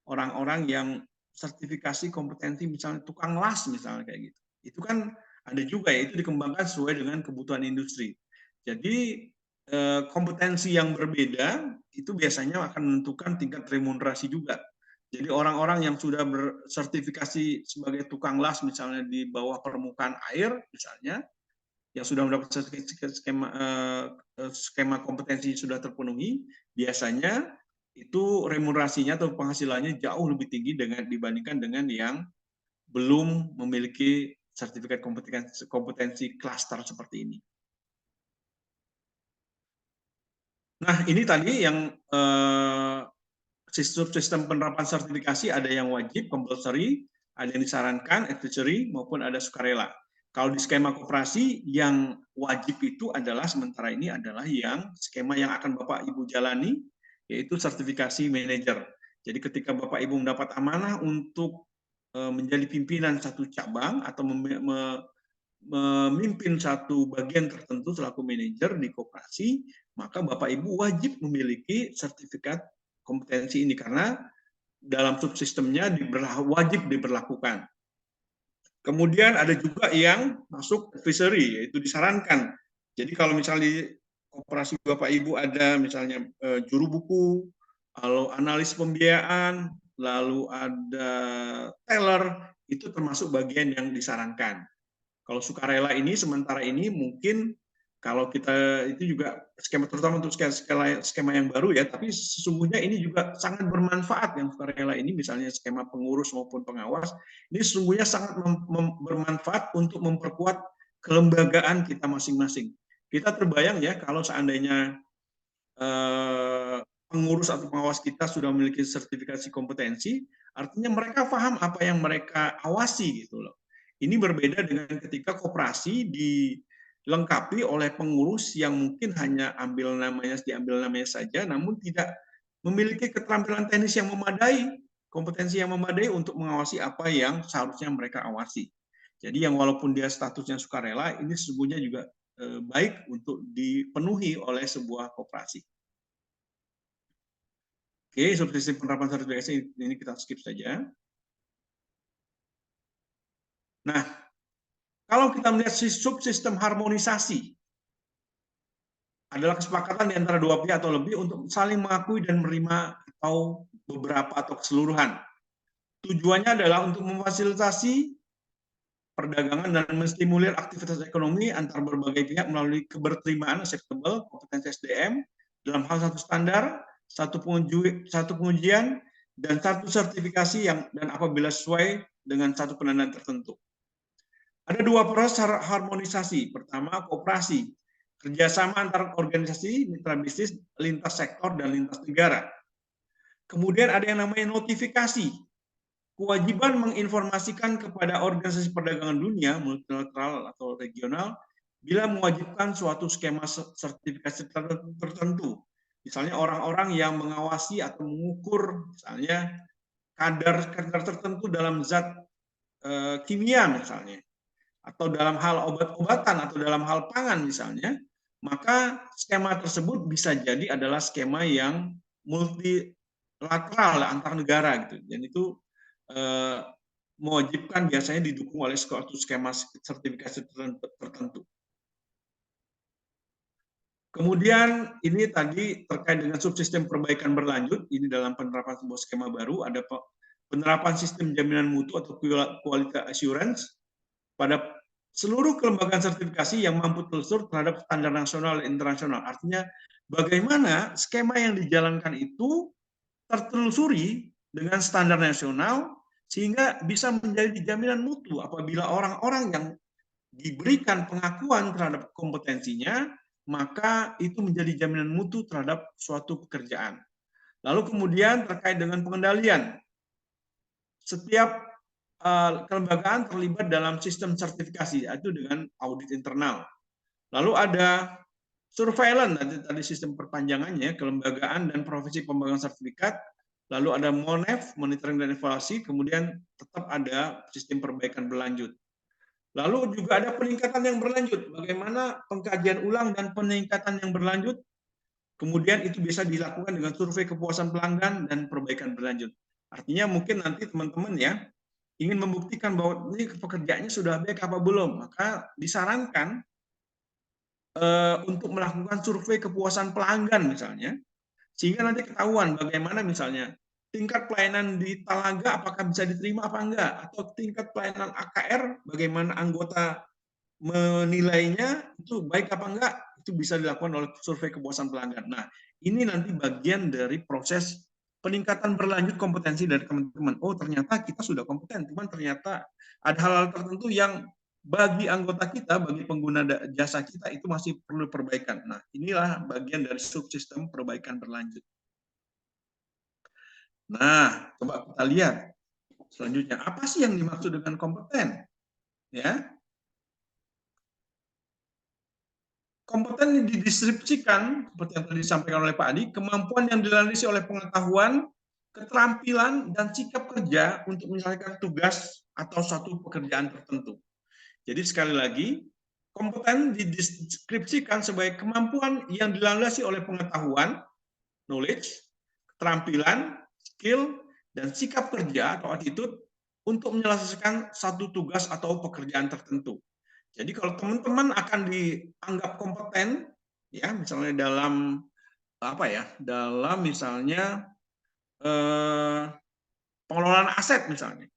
orang-orang yang sertifikasi kompetensi, misalnya tukang las, misalnya kayak gitu. Itu kan ada juga, ya, itu dikembangkan sesuai dengan kebutuhan industri. Jadi kompetensi yang berbeda itu biasanya akan menentukan tingkat remunerasi juga. Jadi orang-orang yang sudah bersertifikasi sebagai tukang las, misalnya di bawah permukaan air, misalnya, yang sudah mendapat skema kompetensi sudah terpenuhi, biasanya itu remunerasinya atau penghasilannya jauh lebih tinggi dibandingkan dengan yang belum memiliki sertifikat kompetensi klaster seperti ini. Nah, ini tadi yang sistem penerapan sertifikasi, ada yang wajib, compulsory, ada yang disarankan, advisory, maupun ada sukarela. Kalau di skema koperasi, yang wajib itu adalah sementara ini adalah yang skema yang akan Bapak Ibu jalani, yaitu sertifikasi manajer. Jadi ketika Bapak Ibu mendapat amanah untuk menjadi pimpinan satu cabang atau memimpin satu bagian tertentu selaku manajer di koperasi, maka Bapak Ibu wajib memiliki sertifikat kompetensi ini karena dalam subsistemnya wajib diberlakukan. Kemudian ada juga yang masuk advisory, yaitu disarankan. Jadi kalau misalnya di koperasi Bapak Ibu ada misalnya juru buku, lalu analis pembiayaan, lalu ada teller, itu termasuk bagian yang disarankan. Kalau sukarela ini sementara ini mungkin Kalau kita itu juga skema, terutama untuk skema yang baru ya, tapi sesungguhnya ini juga sangat bermanfaat yang sukarela ini, misalnya skema pengurus maupun pengawas, ini sesungguhnya sangat bermanfaat untuk memperkuat kelembagaan kita masing-masing. Kita terbayang ya kalau seandainya pengurus atau pengawas kita sudah memiliki sertifikasi kompetensi, artinya mereka paham apa yang mereka awasi gitu loh. Ini berbeda dengan ketika koperasi dilengkapi oleh pengurus yang mungkin hanya diambil namanya saja, namun tidak memiliki keterampilan teknis yang memadai, kompetensi yang memadai untuk mengawasi apa yang seharusnya mereka awasi. Jadi yang walaupun dia statusnya sukarela, ini sesungguhnya juga baik untuk dipenuhi oleh sebuah koperasi. Oke, subsistem penerapan sertifikasi ini kita skip saja. Nah, kalau kita melihat subsistem harmonisasi, adalah kesepakatan di antara dua pihak atau lebih untuk saling mengakui dan menerima atau beberapa atau keseluruhan. Tujuannya adalah untuk memfasilitasi perdagangan dan menstimulir aktivitas ekonomi antar berbagai pihak melalui keberterimaan acceptable, kompetensi SDM, dalam hal satu standar, satu pengujian, dan satu sertifikasi dan apabila sesuai dengan satu penandaan tertentu. Ada dua proses harmonisasi. Pertama, kooperasi, kerjasama antar organisasi, mitra bisnis, lintas sektor, dan lintas negara. Kemudian ada yang namanya notifikasi, kewajiban menginformasikan kepada organisasi perdagangan dunia, multilateral atau regional, bila mewajibkan suatu skema sertifikasi tertentu. Misalnya orang-orang yang mengawasi atau mengukur, misalnya kadar tertentu dalam zat kimia misalnya, atau dalam hal obat-obatan atau dalam hal pangan misalnya, maka skema tersebut bisa jadi adalah skema yang multilateral antar negara gitu. Dan itu mewajibkan biasanya didukung oleh suatu skema sertifikasi tertentu. Kemudian ini tadi terkait dengan subsistem perbaikan berlanjut, ini dalam penerapan sebuah skema baru, ada penerapan sistem jaminan mutu atau quality assurance pada seluruh kelembagaan sertifikasi yang mampu telusur terhadap standar nasional dan internasional. Artinya bagaimana skema yang dijalankan itu tertelusuri dengan standar nasional sehingga bisa menjadi jaminan mutu apabila orang-orang yang diberikan pengakuan terhadap kompetensinya, maka itu menjadi jaminan mutu terhadap suatu pekerjaan. Lalu kemudian terkait dengan pengendalian, setiap kelembagaan terlibat dalam sistem sertifikasi, yaitu dengan audit internal. Lalu ada surveillance, tadi sistem perpanjangannya, kelembagaan dan profesi pembagian sertifikat. Lalu ada MONEF, monitoring dan evaluasi, kemudian tetap ada sistem perbaikan berlanjut. Lalu juga ada peningkatan yang berlanjut, bagaimana pengkajian ulang dan peningkatan yang berlanjut, kemudian itu bisa dilakukan dengan survei kepuasan pelanggan dan perbaikan berlanjut. Artinya mungkin nanti teman-teman ya, ingin membuktikan bahwa ini pekerjaannya sudah baik apa belum, maka disarankan untuk melakukan survei kepuasan pelanggan misalnya, sehingga nanti ketahuan bagaimana misalnya tingkat pelayanan di Talaga apakah bisa diterima apa enggak, atau tingkat pelayanan AKR bagaimana anggota menilainya itu baik apa enggak, itu bisa dilakukan oleh survei kepuasan pelanggan. Nah, ini nanti bagian dari proses peningkatan berlanjut kompetensi dari teman-teman. Oh, ternyata kita sudah kompeten, cuman ternyata ada hal-hal tertentu yang bagi anggota kita, bagi pengguna jasa kita itu masih perlu perbaikan. Nah, inilah bagian dari subsistem perbaikan berlanjut. Nah, coba kita lihat selanjutnya, apa sih yang dimaksud dengan kompeten? Ya, kompeten dideskripsikan seperti yang tadi disampaikan oleh Pak Adi, kemampuan yang dilandasi oleh pengetahuan, keterampilan, dan sikap kerja untuk menyelesaikan tugas atau satu pekerjaan tertentu. Jadi sekali lagi, kompeten dideskripsikan sebagai kemampuan yang dilandasi oleh pengetahuan, knowledge, keterampilan, skill, dan sikap kerja atau attitude untuk menyelesaikan satu tugas atau pekerjaan tertentu. Jadi kalau teman-teman akan dianggap kompeten, ya misalnya dalam apa ya, dalam misalnya pengelolaan aset misalnya,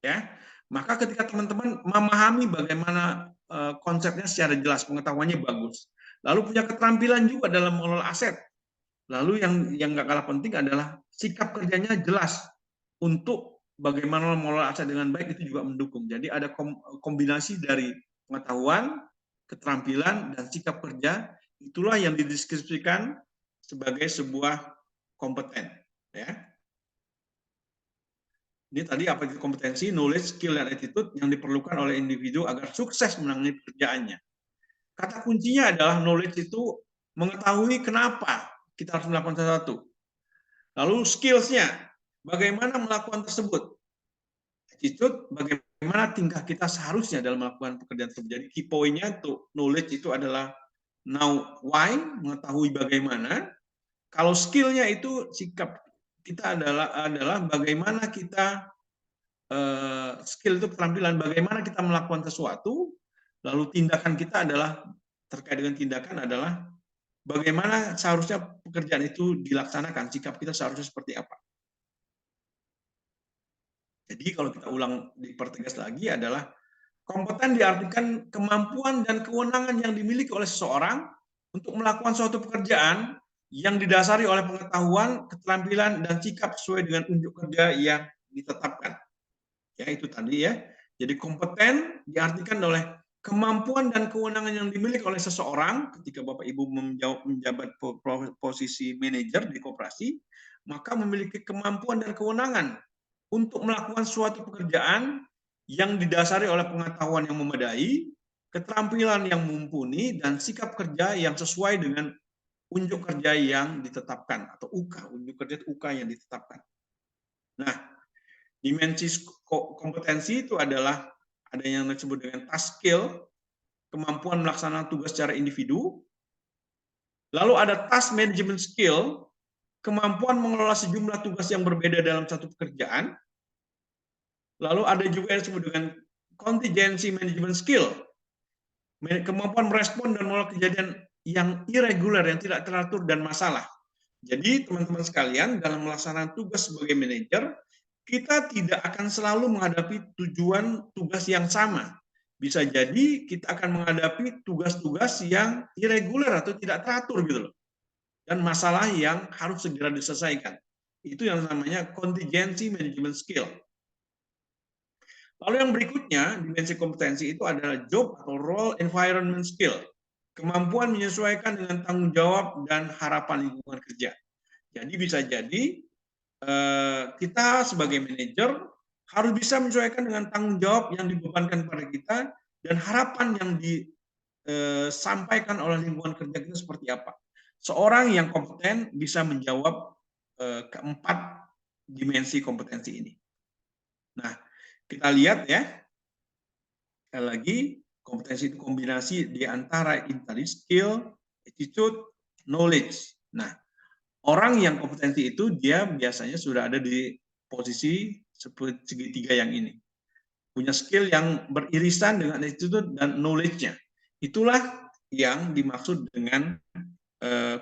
ya, maka ketika teman-teman memahami bagaimana konsepnya secara jelas, pengetahuannya bagus, Lalu punya keterampilan juga dalam mengelola aset. Lalu yang nggak kalah penting adalah sikap kerjanya jelas untuk bagaimana mengelola aset dengan baik, itu juga mendukung. Jadi ada kombinasi dari pengetahuan, keterampilan, dan sikap kerja. Itulah yang dideskripsikan sebagai sebuah kompeten. Ya. Ini tadi apa itu kompetensi, knowledge, skill, dan attitude yang diperlukan oleh individu agar sukses menangani pekerjaannya. Kata kuncinya adalah knowledge itu mengetahui kenapa kita harus melakukan sesuatu. Lalu skills-nya, bagaimana melakukan tersebut. Attitude, bagaimana tingkah kita seharusnya dalam melakukan pekerjaan tersebut. Jadi key point-nya untuk knowledge itu adalah know why, mengetahui bagaimana. Kalau skill-nya itu sikap kita adalah bagaimana kita skill itu keterampilan, bagaimana kita melakukan sesuatu. Lalu tindakan kita adalah terkait dengan tindakan adalah bagaimana seharusnya pekerjaan itu dilaksanakan, sikap kita seharusnya seperti apa. Jadi kalau kita ulang dipertegas lagi adalah kompeten diartikan kemampuan dan kewenangan yang dimiliki oleh seseorang untuk melakukan suatu pekerjaan yang didasari oleh pengetahuan, keterampilan, dan sikap sesuai dengan unjuk kerja yang ditetapkan. Ya, itu tadi ya. Jadi kompeten diartikan oleh kemampuan dan kewenangan yang dimiliki oleh seseorang ketika Bapak Ibu menjabat posisi manajer di koperasi, maka memiliki kemampuan dan kewenangan untuk melakukan suatu pekerjaan yang didasari oleh pengetahuan yang memadai, keterampilan yang mumpuni, dan sikap kerja yang sesuai dengan unjuk kerja yang ditetapkan atau UK, unjuk kerja UK yang ditetapkan. Nah, dimensi kompetensi itu adalah ada yang disebut dengan task skill, kemampuan melaksanakan tugas secara individu. Lalu ada task management skill, kemampuan mengelola sejumlah tugas yang berbeda dalam satu pekerjaan. Lalu ada juga yang disebut dengan contingency management skill, kemampuan merespon dan mengelola kejadian yang irregular, yang tidak teratur dan masalah. Jadi teman-teman sekalian, dalam melaksanakan tugas sebagai manajer, kita tidak akan selalu menghadapi tujuan tugas yang sama. Bisa jadi kita akan menghadapi tugas-tugas yang irregular atau tidak teratur gitu loh. Dan masalah yang harus segera diselesaikan. Itu yang namanya contingency management skill. Lalu yang berikutnya, dimensi kompetensi itu adalah job atau role environment skill. Kemampuan menyesuaikan dengan tanggung jawab dan harapan lingkungan kerja. Jadi bisa jadi kita sebagai manajer harus bisa menyesuaikan dengan tanggung jawab yang dibebankan kepada kita dan harapan yang disampaikan oleh lingkungan kerja kita seperti apa. Seorang yang kompeten bisa menjawab keempat dimensi kompetensi ini. Nah, kita lihat ya, sekali lagi, kompetensi itu kombinasi di antara skill, attitude, knowledge. Nah, orang yang kompetensi itu dia biasanya sudah ada di posisi segitiga yang ini. Punya skill yang beririsan dengan attitude dan knowledge-nya. Itulah yang dimaksud dengan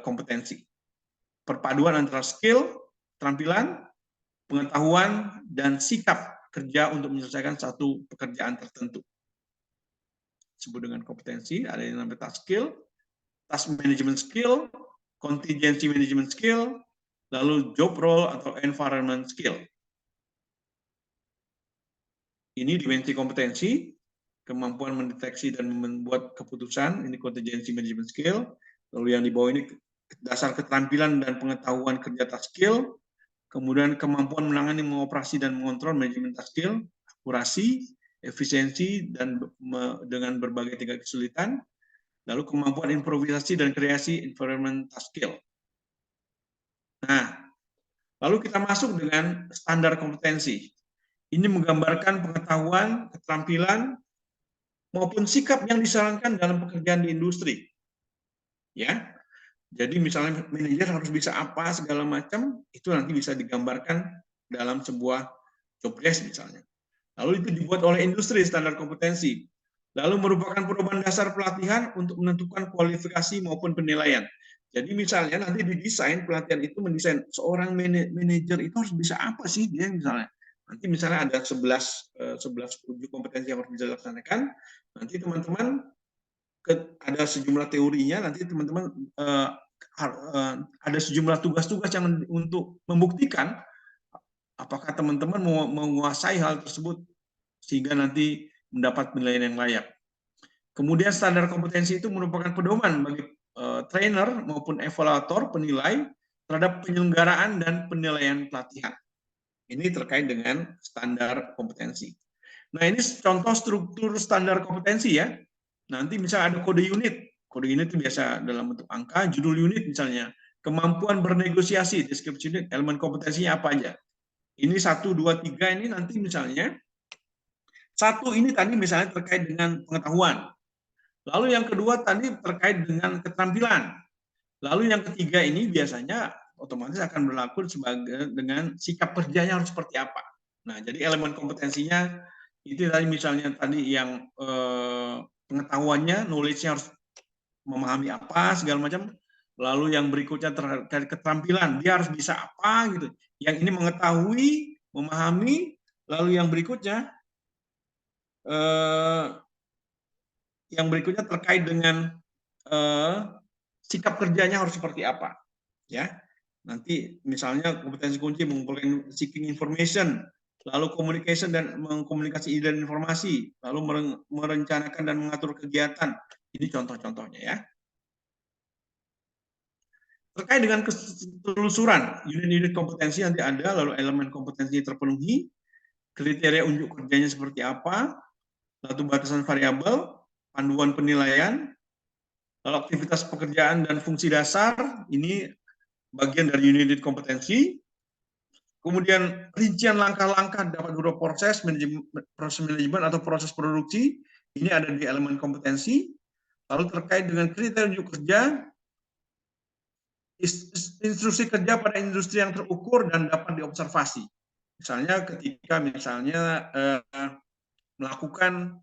kompetensi. Perpaduan antara skill, keterampilan, pengetahuan, dan sikap kerja untuk menyelesaikan satu pekerjaan tertentu. Disebut dengan kompetensi, ada yang namanya task skill, task management skill, contingency management skill, lalu job role atau environment skill. Ini dimensi kompetensi, kemampuan mendeteksi dan membuat keputusan, ini contingency management skill. Lalu yang di bawah ini dasar keterampilan dan pengetahuan kerja task skill, kemudian kemampuan menangani, mengoperasi, dan mengontrol manajemen task skill, akurasi, efisiensi, dan dengan berbagai tingkat kesulitan, lalu kemampuan improvisasi dan kreasi, environment task skill. Nah, lalu kita masuk dengan standar kompetensi. Ini menggambarkan pengetahuan, keterampilan, maupun sikap yang disarankan dalam pekerjaan di industri. Ya, jadi misalnya manajer harus bisa apa segala macam, itu nanti bisa digambarkan dalam sebuah job desk misalnya. Lalu itu dibuat oleh industri standar kompetensi. Lalu merupakan perubahan dasar pelatihan untuk menentukan kualifikasi maupun penilaian. Jadi misalnya nanti didesain pelatihan itu mendesain seorang manajer itu harus bisa apa sih dia misalnya. Nanti misalnya ada 11 uji kompetensi yang harus bisa dilaksanakan. Nanti teman-teman ada sejumlah teorinya, nanti teman-teman ada sejumlah tugas-tugas yang untuk membuktikan apakah teman-teman menguasai hal tersebut sehingga nanti mendapat penilaian yang layak. Kemudian standar kompetensi itu merupakan pedoman bagi trainer maupun evaluator penilai terhadap penyelenggaraan dan penilaian pelatihan. Ini terkait dengan standar kompetensi. Nah, ini contoh struktur standar kompetensi ya. Nanti misalnya ada kode unit. Kode unit itu biasa dalam bentuk angka, judul unit misalnya. Kemampuan bernegosiasi, deskripsi unit, elemen kompetensinya apa aja. Ini 1, 2, 3 ini nanti misalnya. 1 ini tadi misalnya terkait dengan pengetahuan. Lalu yang kedua tadi terkait dengan keterampilan. Lalu yang ketiga ini biasanya otomatis akan berlaku sebagai dengan sikap kerjanya harus seperti apa. Nah, jadi elemen kompetensinya itu tadi misalnya tadi yang pengetahuannya, knowledge-nya harus memahami apa segala macam. Lalu yang berikutnya terkait keterampilan, dia harus bisa apa gitu. Yang ini mengetahui, memahami. Lalu yang berikutnya terkait dengan sikap kerjanya harus seperti apa, ya. Nanti misalnya kompetensi kunci mengumpulkan seeking information, lalu communication dan mengkomunikasi ide dan informasi, lalu merencanakan dan mengatur kegiatan. Ini contoh-contohnya ya. Terkait dengan ketelusuran, unit-unit kompetensi nanti ada, lalu elemen kompetensi terpenuhi, kriteria unjuk kerjanya seperti apa, lalu batasan variabel, panduan penilaian, lalu aktivitas pekerjaan dan fungsi dasar, ini bagian dari unit kompetensi. Kemudian rincian langkah-langkah dapat berupa proses manajemen atau proses produksi, ini ada di elemen kompetensi. Lalu terkait dengan kriteria unjuk kerja, instruksi kerja pada industri yang terukur dan dapat diobservasi. Misalnya ketika melakukan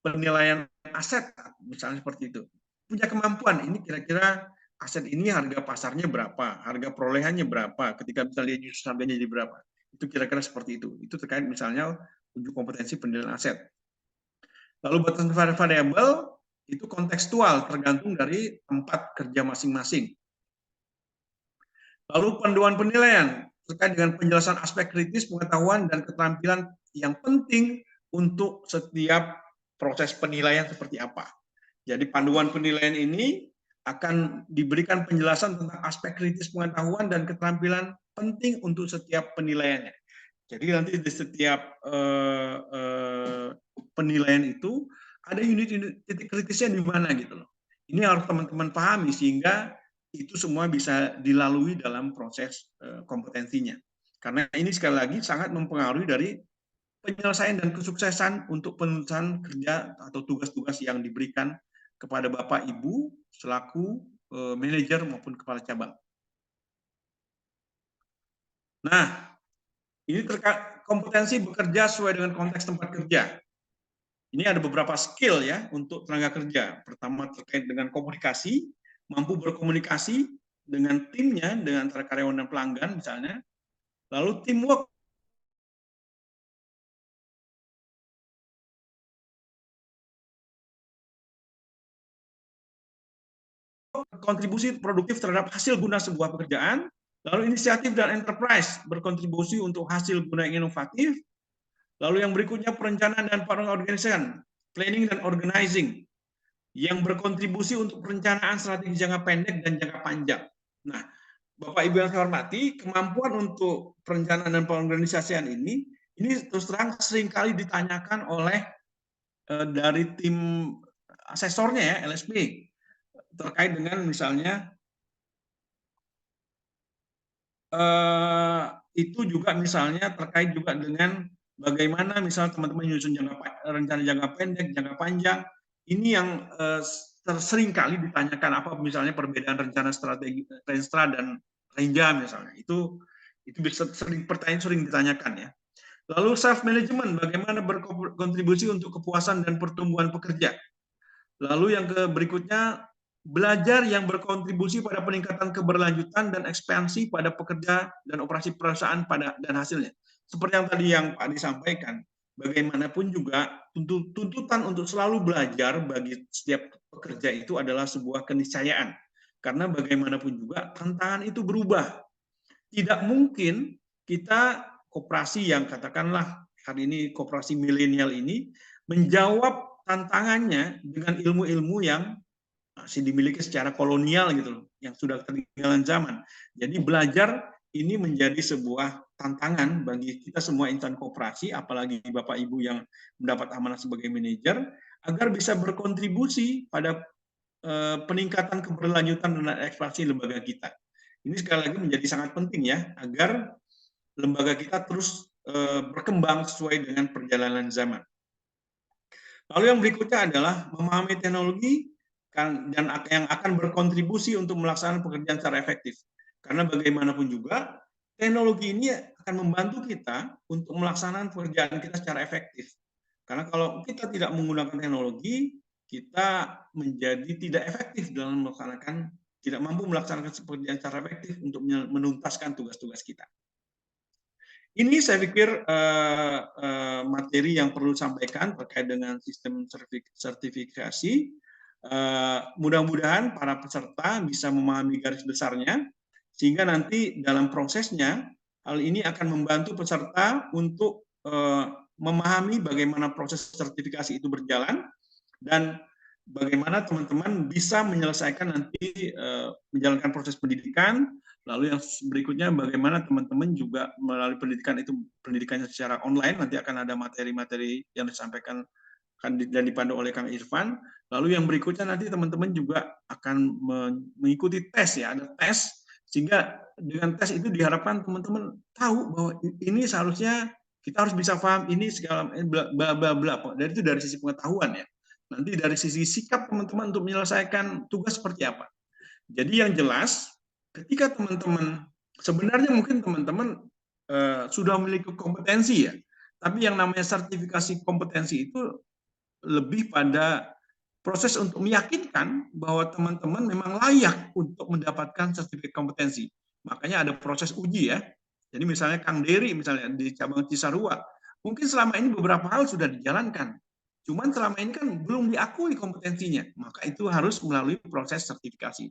penilaian aset, misalnya seperti itu. Punya kemampuan, ini kira-kira aset ini harga pasarnya berapa, harga perolehannya berapa, ketika misalnya harganya jadi berapa. Itu kira-kira seperti itu. Itu terkait misalnya unjuk kompetensi penilaian aset. Lalu batasan variabel itu kontekstual, tergantung dari tempat kerja masing-masing. Lalu panduan penilaian terkait dengan penjelasan aspek kritis, pengetahuan, dan keterampilan yang penting untuk setiap proses penilaian seperti apa. Jadi panduan penilaian ini akan diberikan penjelasan tentang aspek kritis pengetahuan dan keterampilan penting untuk setiap penilaiannya. Jadi nanti di setiap penilaian itu ada unit-unit titik kritisnya di mana gitu loh. Ini harus teman-teman pahami sehingga itu semua bisa dilalui dalam proses kompetensinya. Karena ini sekali lagi sangat mempengaruhi dari penyelesaian dan kesuksesan untuk penulisan kerja atau tugas-tugas yang diberikan kepada Bapak Ibu selaku manajer maupun kepala cabang. Nah, ini terkait kompetensi bekerja sesuai dengan konteks tempat kerja. Ini ada beberapa skill ya untuk tenaga kerja. Pertama terkait dengan komunikasi, mampu berkomunikasi dengan timnya, dengan antara karyawan dan pelanggan misalnya. Lalu teamwork, kontribusi produktif terhadap hasil guna sebuah pekerjaan. Lalu inisiatif dan enterprise, berkontribusi untuk hasil guna yang inovatif. Lalu yang berikutnya perencanaan dan pengorganisasian, planning dan organizing, yang berkontribusi untuk perencanaan strategi jangka pendek dan jangka panjang. Nah, Bapak Ibu yang saya hormati, kemampuan untuk perencanaan dan pengorganisasian ini terus terang seringkali ditanyakan oleh dari tim asesornya ya, LSP, terkait dengan misalnya itu juga misalnya terkait juga dengan bagaimana misalnya teman-teman menyusun rencana jangka pendek, jangka panjang. Ini yang sering kali ditanyakan apa misalnya perbedaan rencana strategi Renstra dan Renja misalnya. Itu bisa pertanyaan sering ditanyakan ya. Lalu self management, bagaimana berkontribusi untuk kepuasan dan pertumbuhan pekerja. Lalu yang berikutnya belajar yang berkontribusi pada peningkatan keberlanjutan dan ekspansi pada pekerja dan operasi perusahaan dan hasilnya. Seperti yang tadi yang Pak Adi sampaikan, bagaimanapun juga tuntutan untuk selalu belajar bagi setiap pekerja itu adalah sebuah keniscayaan. Karena bagaimanapun juga tantangan itu berubah. Tidak mungkin kita koperasi yang katakanlah hari ini koperasi milenial ini menjawab tantangannya dengan ilmu-ilmu yang masih dimiliki secara kolonial gitu loh, yang sudah ketinggalan zaman. Jadi belajar ini menjadi sebuah tantangan bagi kita semua insan koperasi, apalagi Bapak Ibu yang mendapat amanah sebagai manajer, agar bisa berkontribusi pada peningkatan keberlanjutan dan ekspansi lembaga kita. Ini sekali lagi menjadi sangat penting ya, agar lembaga kita terus berkembang sesuai dengan perjalanan zaman. Lalu yang berikutnya adalah memahami teknologi dan yang akan berkontribusi untuk melaksanakan pekerjaan secara efektif. Karena bagaimanapun juga, teknologi ini akan membantu kita untuk melaksanakan pekerjaan kita secara efektif. Karena kalau kita tidak menggunakan teknologi, kita menjadi tidak efektif dalam melaksanakan, tidak mampu melaksanakan pekerjaan secara efektif untuk menuntaskan tugas-tugas kita. Ini saya pikir materi yang perlu disampaikan terkait dengan sistem sertifikasi. Mudah-mudahan para peserta bisa memahami garis besarnya, sehingga nanti dalam prosesnya hal ini akan membantu peserta untuk memahami bagaimana proses sertifikasi itu berjalan dan bagaimana teman-teman bisa menyelesaikan nanti menjalankan proses pendidikan. Lalu yang berikutnya bagaimana teman-teman juga melalui pendidikannya secara online, nanti akan ada materi-materi yang disampaikan dan dipandu oleh Kang Irfan. Lalu yang berikutnya nanti teman-teman juga akan mengikuti tes ya, ada tes, sehingga dengan tes itu diharapkan teman-teman tahu bahwa ini seharusnya kita harus bisa paham ini segala bla bla bla. Dari itu dari sisi pengetahuan ya. Nanti dari sisi sikap teman-teman untuk menyelesaikan tugas seperti apa. Jadi yang jelas ketika teman-teman, sebenarnya mungkin teman-teman sudah memiliki kompetensi ya, tapi yang namanya sertifikasi kompetensi itu lebih pada proses untuk meyakinkan bahwa teman-teman memang layak untuk mendapatkan sertifikat kompetensi. Makanya ada proses uji ya. Jadi misalnya Kang Dery misalnya di cabang Cisarua, mungkin selama ini beberapa hal sudah dijalankan, cuman selama ini kan belum diakui kompetensinya, maka itu harus melalui proses sertifikasi.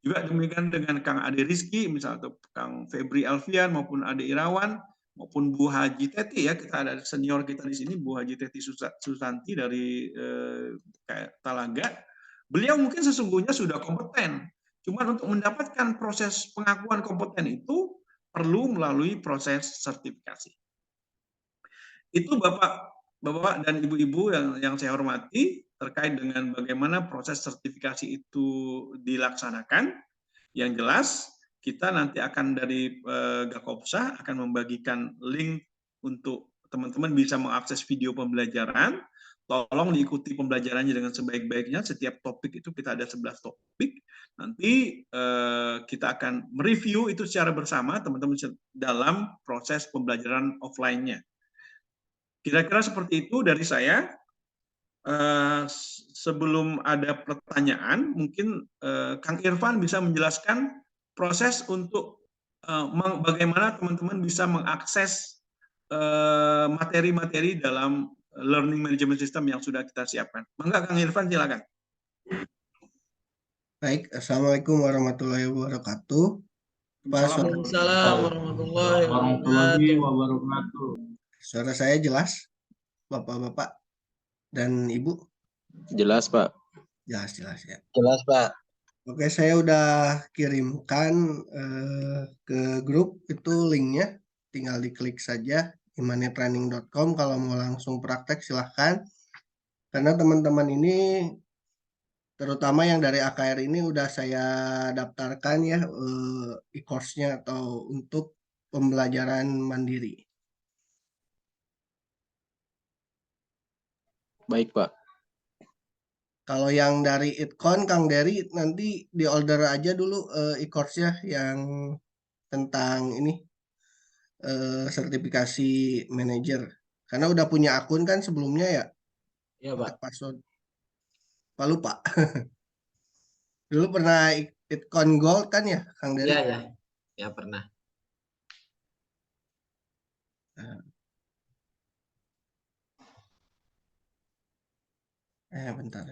Juga demikian dengan Kang Ade Rizky, misalnya atau Kang Febri Alfian maupun Ade Irawan maupun Bu Haji Teti ya, kita ada senior kita di sini Bu Haji Teti Susanti dari Talaga. Beliau mungkin sesungguhnya sudah kompeten, cuman untuk mendapatkan proses pengakuan kompeten itu perlu melalui proses sertifikasi. Itu Bapak dan Ibu-ibu yang saya hormati terkait dengan bagaimana proses sertifikasi itu dilaksanakan. Yang jelas kita nanti akan dari Gakopsa akan membagikan link untuk teman-teman bisa mengakses video pembelajaran. Tolong diikuti pembelajarannya dengan sebaik-baiknya. Setiap topik itu kita ada 11 topik. Nanti kita akan mereview itu secara bersama teman-teman dalam proses pembelajaran offline-nya. Kira-kira seperti itu dari saya. Sebelum ada pertanyaan, mungkin Kang Irfan bisa menjelaskan proses untuk bagaimana teman-teman bisa mengakses materi-materi dalam learning management system yang sudah kita siapkan. Mangga Kang Irfan, silakan. Baik, Assalamualaikum warahmatullahi wabarakatuh. Waalaikumsalam warahmatullahi wabarakatuh. Suara saya jelas, Bapak-bapak dan Ibu? Jelas, Pak. Jelas ya. Jelas, Pak. Oke, saya udah kirimkan ke grup itu linknya. Tinggal diklik saja imanetraining.com. Kalau mau langsung praktek silahkan. Karena teman-teman ini, terutama yang dari AKR ini udah saya daftarkan ya e-course-nya atau untuk pembelajaran mandiri. Baik, Pak. Kalau yang dari Itcon, Kang Dery nanti di order aja dulu e-course-nya yang tentang ini sertifikasi manajer. Karena udah punya akun kan sebelumnya ya. Iya, Pak. Password. Pak lupa. Dulu pernah Itcon Gold kan ya, Kang Dery? Iya, ya. Ya, pernah. bentar.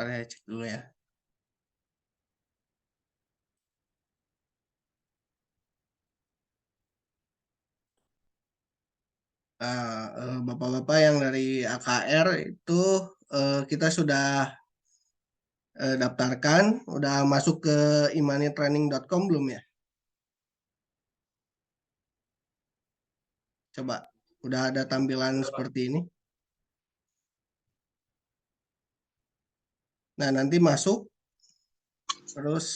Saya cek dulu ya. Bapak-bapak yang dari AKR itu kita sudah daftarkan, udah masuk ke imanitraining.com belum ya? Coba, udah ada tampilan seperti ini. Nah, nanti masuk, terus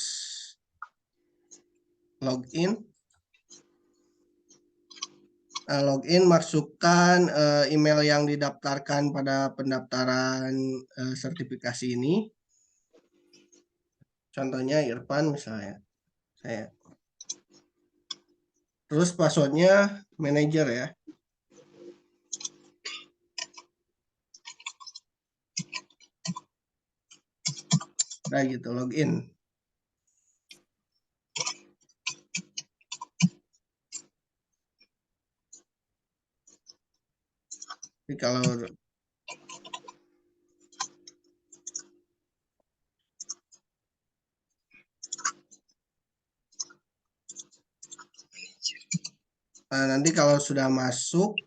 login. Nah, login, masukkan email yang didaftarkan pada pendaftaran sertifikasi ini. Contohnya Irfan misalnya. Saya. Terus passwordnya manager ya. Nah gitu, login. Jadi kalau nanti kalau sudah masuk,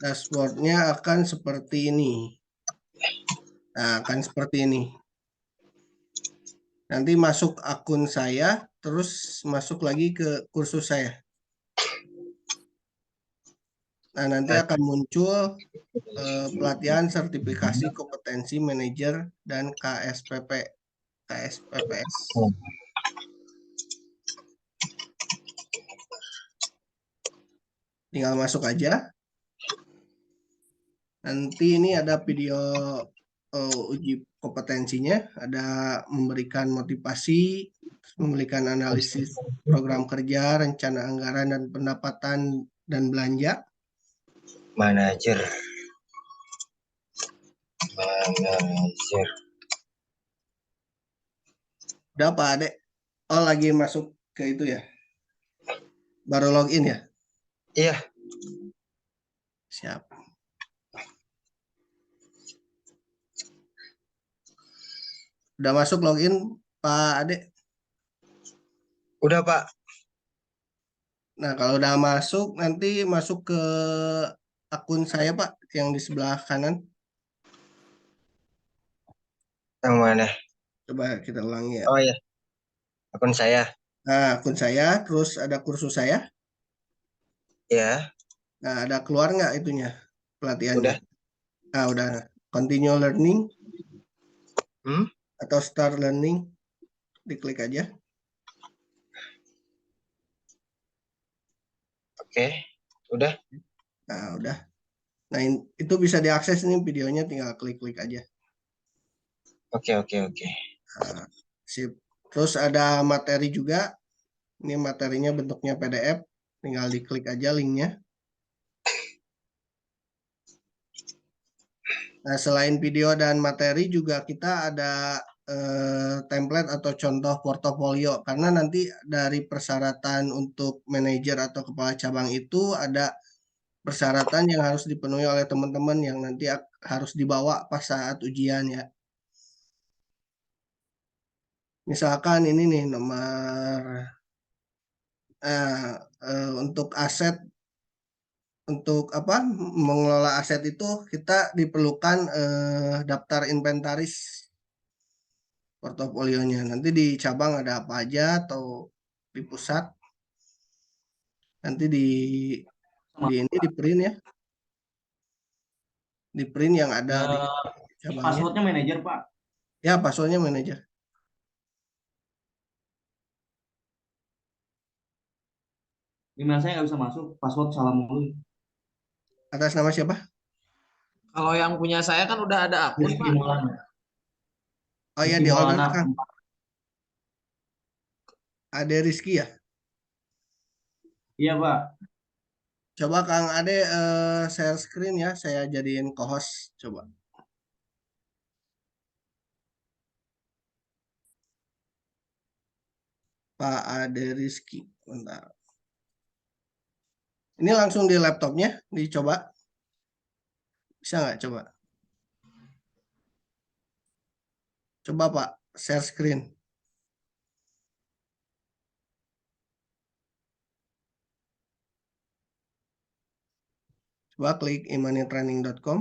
dashboardnya akan seperti ini. Nah, akan seperti ini. Nanti masuk akun saya, terus masuk lagi ke kursus saya. Nah, nanti akan muncul pelatihan sertifikasi kompetensi manajer dan KSPPS. Tinggal masuk aja. Nanti ini ada video uji kompetensinya, ada memberikan motivasi, memberikan analisis program kerja, rencana anggaran dan pendapatan dan belanja. Manajer. Udah Pak Adek? Oh lagi masuk ke itu ya? Baru login ya? Iya. Siap. Udah masuk login Pak Adek? Udah Pak. Nah kalau udah masuk, nanti masuk ke akun saya Pak, yang di sebelah kanan. Yang mana? Coba kita ulangi ya. Oh iya. Akun saya. Nah, akun saya, terus ada kursus saya. Ya. Nah, ada keluar nggak itunya pelatihannya? Udah. Nah, udah. Continue learning atau start learning, diklik aja. Oke, udah. Nah, udah. Nah, itu bisa diakses nih videonya, tinggal klik-klik aja. Oke. Nah, sip. Terus ada materi juga. Ini materinya bentuknya PDF, tinggal diklik aja linknya. Nah, selain video dan materi juga kita ada template atau contoh portofolio, karena nanti dari persyaratan untuk manajer atau kepala cabang itu ada persyaratan yang harus dipenuhi oleh teman-teman yang nanti harus dibawa pas saat ujian ya. Misalkan ini nih nomor untuk aset, untuk apa mengelola aset itu kita diperlukan daftar inventaris portofolionya. Nanti di cabang ada apa aja atau di pusat. Nanti di ini di print ya. Di print yang ada di cabangnya. Passwordnya manajer Pak. Ya, passwordnya manajer. Email saya nggak bisa masuk, password salah mulu. Atas nama siapa? Kalau yang punya saya kan udah ada akun, Rizky Pak. Maulana. Oh ya, Rizky di order Maulana. kan. Ada Rizky ya? Iya, Pak. Coba Kang Ade share screen ya, saya jadiin co-host. Coba. Pak Ade Rizky. Bentar. Ini langsung di laptopnya, dicoba. Bisa nggak coba? Coba Pak, share screen. Coba klik imanitraining.com.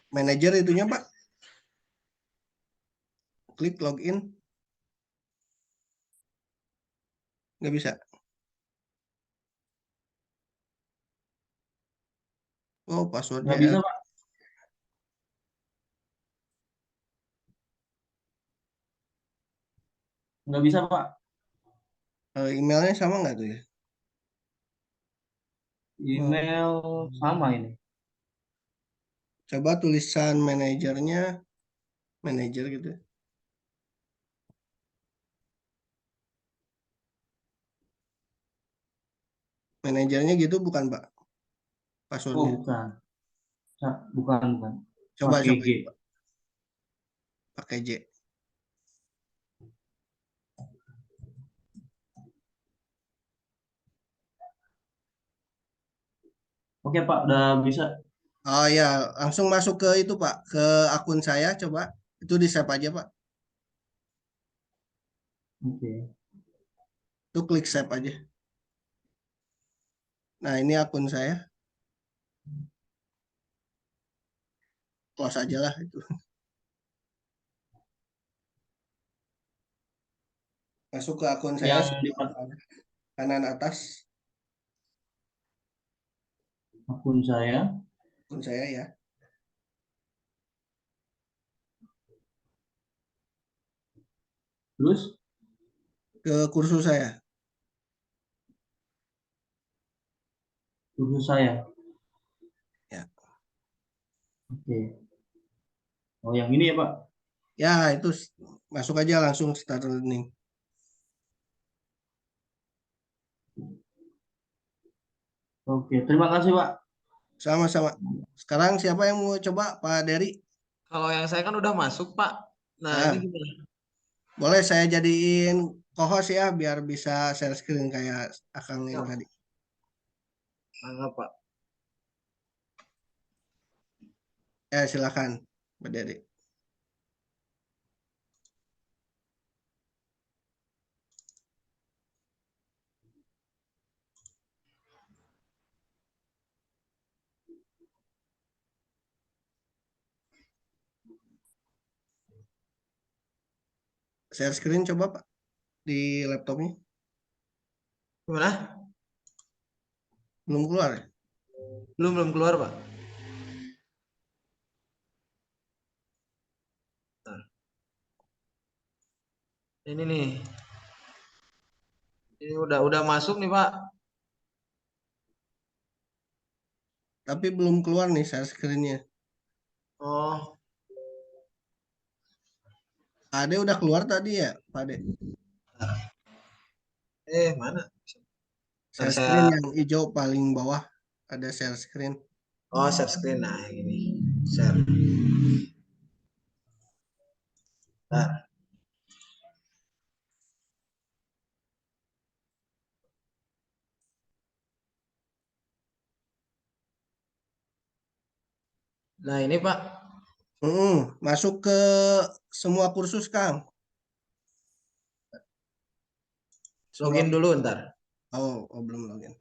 Manager itunya Pak. Klik login. Nggak bisa. Oh, passwordnya Nggak bisa, Pak. Nggak bisa, Pak. Emailnya sama nggak tuh ya? Email sama ini. Coba tulisan manajernya, manajer gitu. Manajernya gitu bukan Pak? Oh, Passwordnya. bukan. Bukan, bukan. Coba, Pakai coba. G. Pakai J. Oke, Pak, udah bisa. Oh ya, langsung masuk ke itu Pak, ke akun saya coba. Itu di save aja Pak. Oke. Itu klik save aja. Nah, ini akun saya. Close aja lah itu. Masuk ke akun saya Yang di sebelah kanan atas. akun saya, Akun saya ya. terus Ke kursus saya. kursus saya. Ya. Oke. Oh, yang ini ya, Pak? Ya, itu masuk aja langsung start learning. Oke, terima kasih, Pak. Sama-sama. Sekarang siapa yang mau coba? Pak Dery? Kalau yang saya kan udah masuk, Pak. Nah, ini Ah, gimana? boleh saya jadiin co-host ya biar bisa share screen kayak Akang yang Siap. tadi. Mangga, Pak. Ya, silakan, Pak Dery. Share screen coba Pak di laptopnya. Gimana? Belum keluar ya? Belum keluar, Pak. Nah, ini nih. Ini udah masuk nih, Pak. Tapi belum keluar nih share screen-nya. Oh, Pak Ade udah keluar tadi ya, Pak Ade? mana? Ntar Share saya screen yang hijau paling bawah ada share screen. share screen. Nah, yang ini. Share. Nah, nah ini, Pak. Masuk ke semua kursus Kang. Semua. Login dulu ntar. Oh, belum login.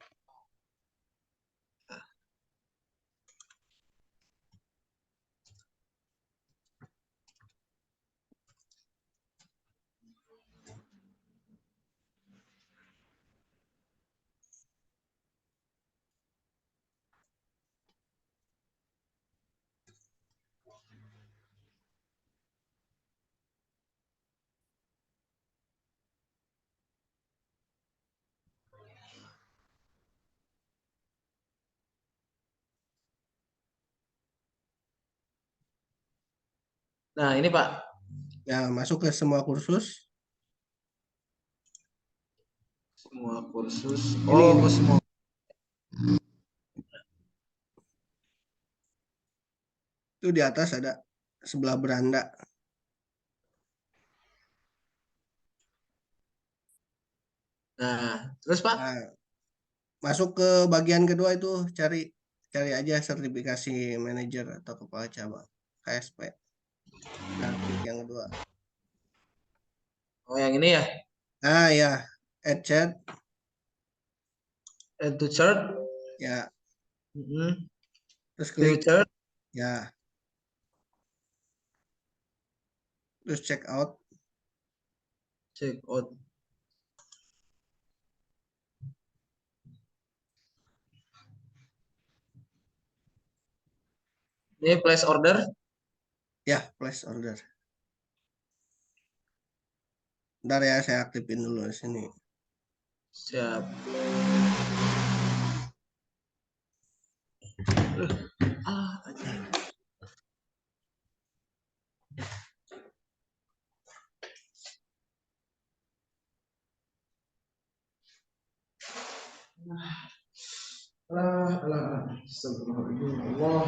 Nah, ini Pak. Ya, masuk ke semua kursus. Semua kursus. Ini, Oh, ini. ke semua. Itu di atas ada sebelah beranda. Nah, terus Pak? Nah, masuk ke bagian kedua itu cari cari aja sertifikasi manajer atau kepala cabang KSP. Nah, klik yang kedua. Oh, yang ini ya. Nah, ya, add chat. Add to chart. Ya, Mm-mm. terus View klik. chart. Ya, terus check out. Check out. Ini place order. Ya, place order. Bentar ya, saya aktifin dulu di sini. Siap. Anjing. Astagfirullahaladzim. Allah.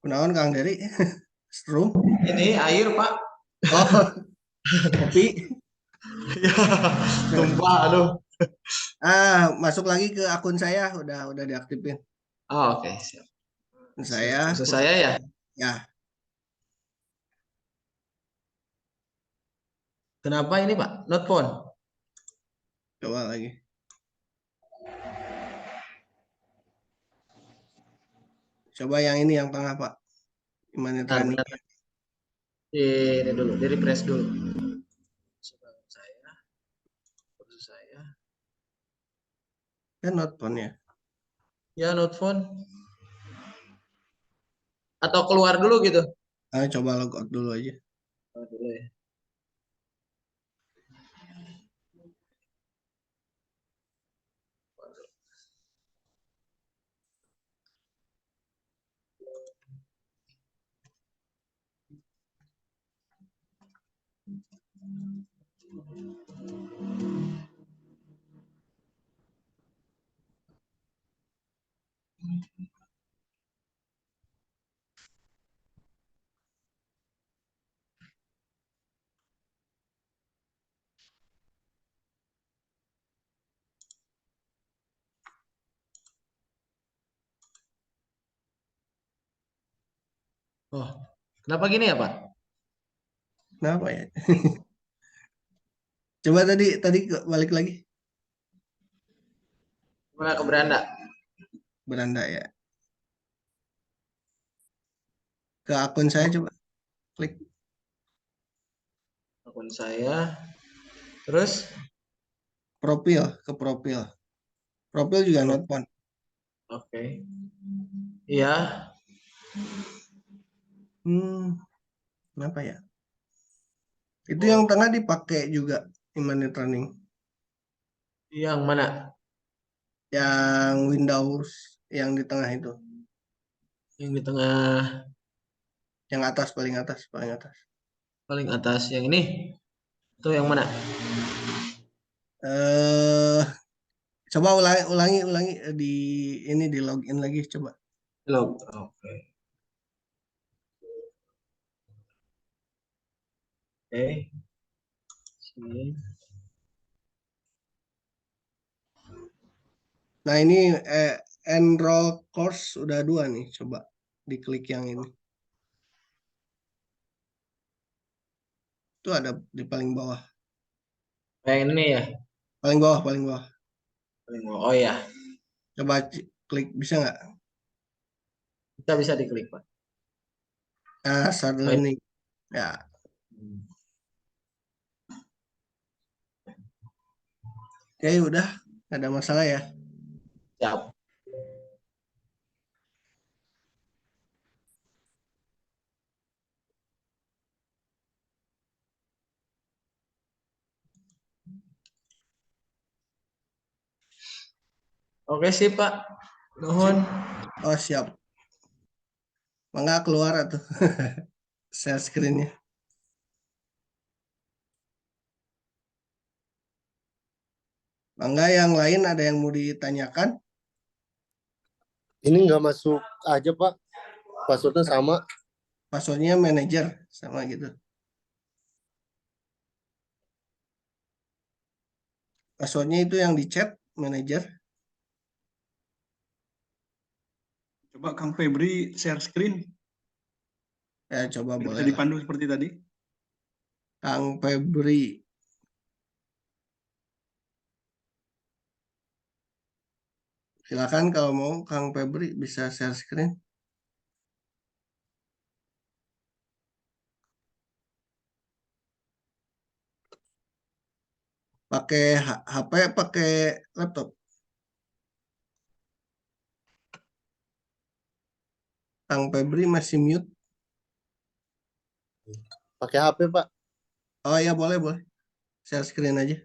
Kunaon Kang Dery? Strum? Ini air Pak. Oh, kopi. Ya, tumpah aduh. Masuk lagi ke akun saya, udah diaktifin. Oh, oke, siap. Saya, Kursus saya ya. ya, Kenapa ini Pak? Not phone. coba lagi. Coba yang ini yang tengah Pak. Gimana Bentar, training? bentar. Ini dulu, di refresh dulu. Coba saya, kursus saya. Kan not phone ya. Ya, not phone. Atau keluar dulu gitu. Coba logout dulu aja. Oh, dulu ya. Oh, kenapa gini ya Pak? Kenapa ya? Coba tadi balik lagi. Mana ke beranda? Beranda ya. Ke akun saya coba. Klik. Akun saya. Terus, Profil, ke profil. Profil juga not phone. oke. Iya, Kenapa ya? Itu yang tengah dipakai juga Imani Training. yang mana? Yang Windows yang di tengah itu. Yang di tengah, Yang atas, paling atas, paling atas. paling atas. Yang ini? Itu yang mana? Eh, coba ulangi di ini di login lagi coba. Log. Oke. Oke. Sini. Nah, ini enroll course udah 2 nih, coba diklik yang ini. Itu ada di paling bawah. Yang ini ya. Paling bawah, paling bawah. Oh ya, Coba klik, bisa nggak? bisa diklik Pak. Start Oh, ini. learning. Ya, oke udah, nggak ada masalah ya. Siap. Oke sih Pak. Nuhun. Oh siap. Mangga keluar atau share screen-nya. Mangga yang lain ada yang mau ditanyakan? Ini nggak masuk aja Pak, passwordnya sama. Passwordnya manajer sama gitu. Passwordnya itu yang di chat manajer. Coba Kang Febri share screen. Ya coba Bisa boleh lah. dipandu seperti tadi. Kang Febri. Silakan kalau mau Kang Febri bisa share screen. Pakai HP, pakai laptop. Kang Febri masih mute. Pakai HP Pak. Oh ya boleh boleh. Share screen aja.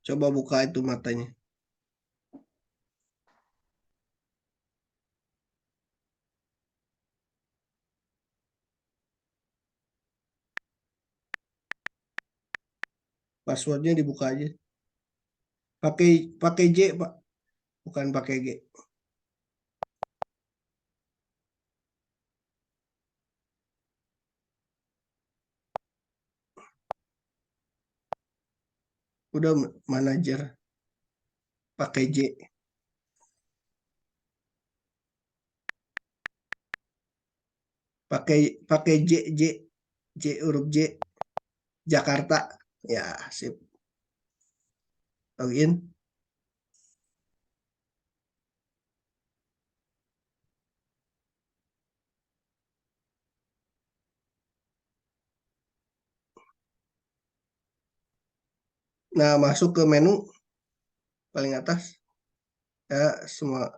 Coba buka itu matanya. Passwordnya dibuka aja. Pakai pakai J Pak, bukan pakai G. Udah manajer. Pakai J. Pakai pakai J huruf J. Jakarta. Ya, sip. Login. Nah, masuk ke menu paling atas. Ya, semua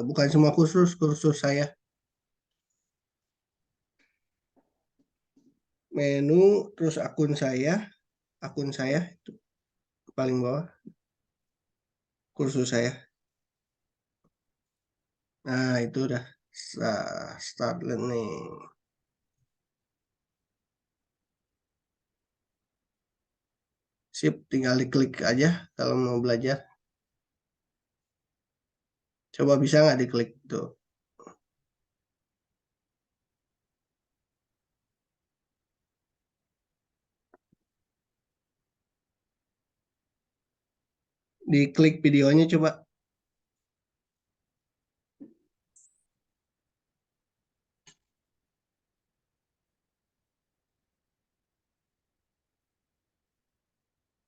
bukan semua kursus saya. Menu terus akun saya itu paling bawah. Kursus saya. Nah, itu udah start learning. Sip, tinggal diklik aja kalau mau belajar. Coba bisa nggak diklik tuh. Diklik videonya coba.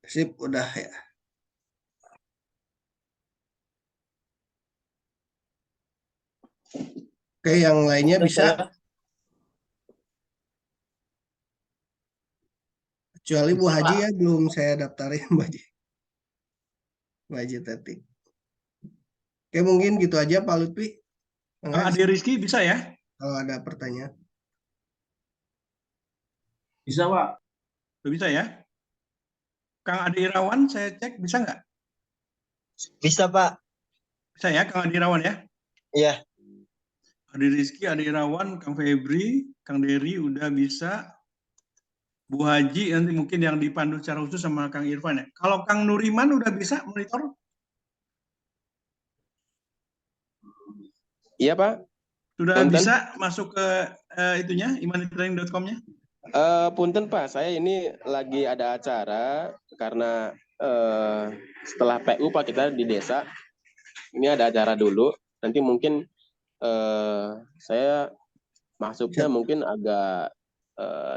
Sip, udah ya. Oke, yang lainnya bisa. Kecuali Bu Haji ya, belum saya daftarin Bu Haji. Bu Haji Tetik. Oke, mungkin gitu aja Pak Lutfi. Kang Ade Rizky bisa ya? Kalau ada pertanyaan. Bisa, Pak. Udah bisa ya? Kang Ade Irawan saya cek bisa nggak? Bisa, Pak. Bisa ya Kang Ade Irawan ya? Iya. Ade Rizky, Ade Irawan, Kang Febri, Kang Dery udah bisa. Bu Haji nanti mungkin yang dipandu secara khusus sama Kang Irfan ya. Kalau Kang Nuriman udah bisa monitor? Iya Pak. Sudah Punten. bisa masuk ke itunya, imanitraining.com-nya? Punten Pak, saya ini lagi ada acara karena setelah PU Pak kita di desa, ini ada acara dulu. Nanti mungkin saya masuknya Siap. mungkin agak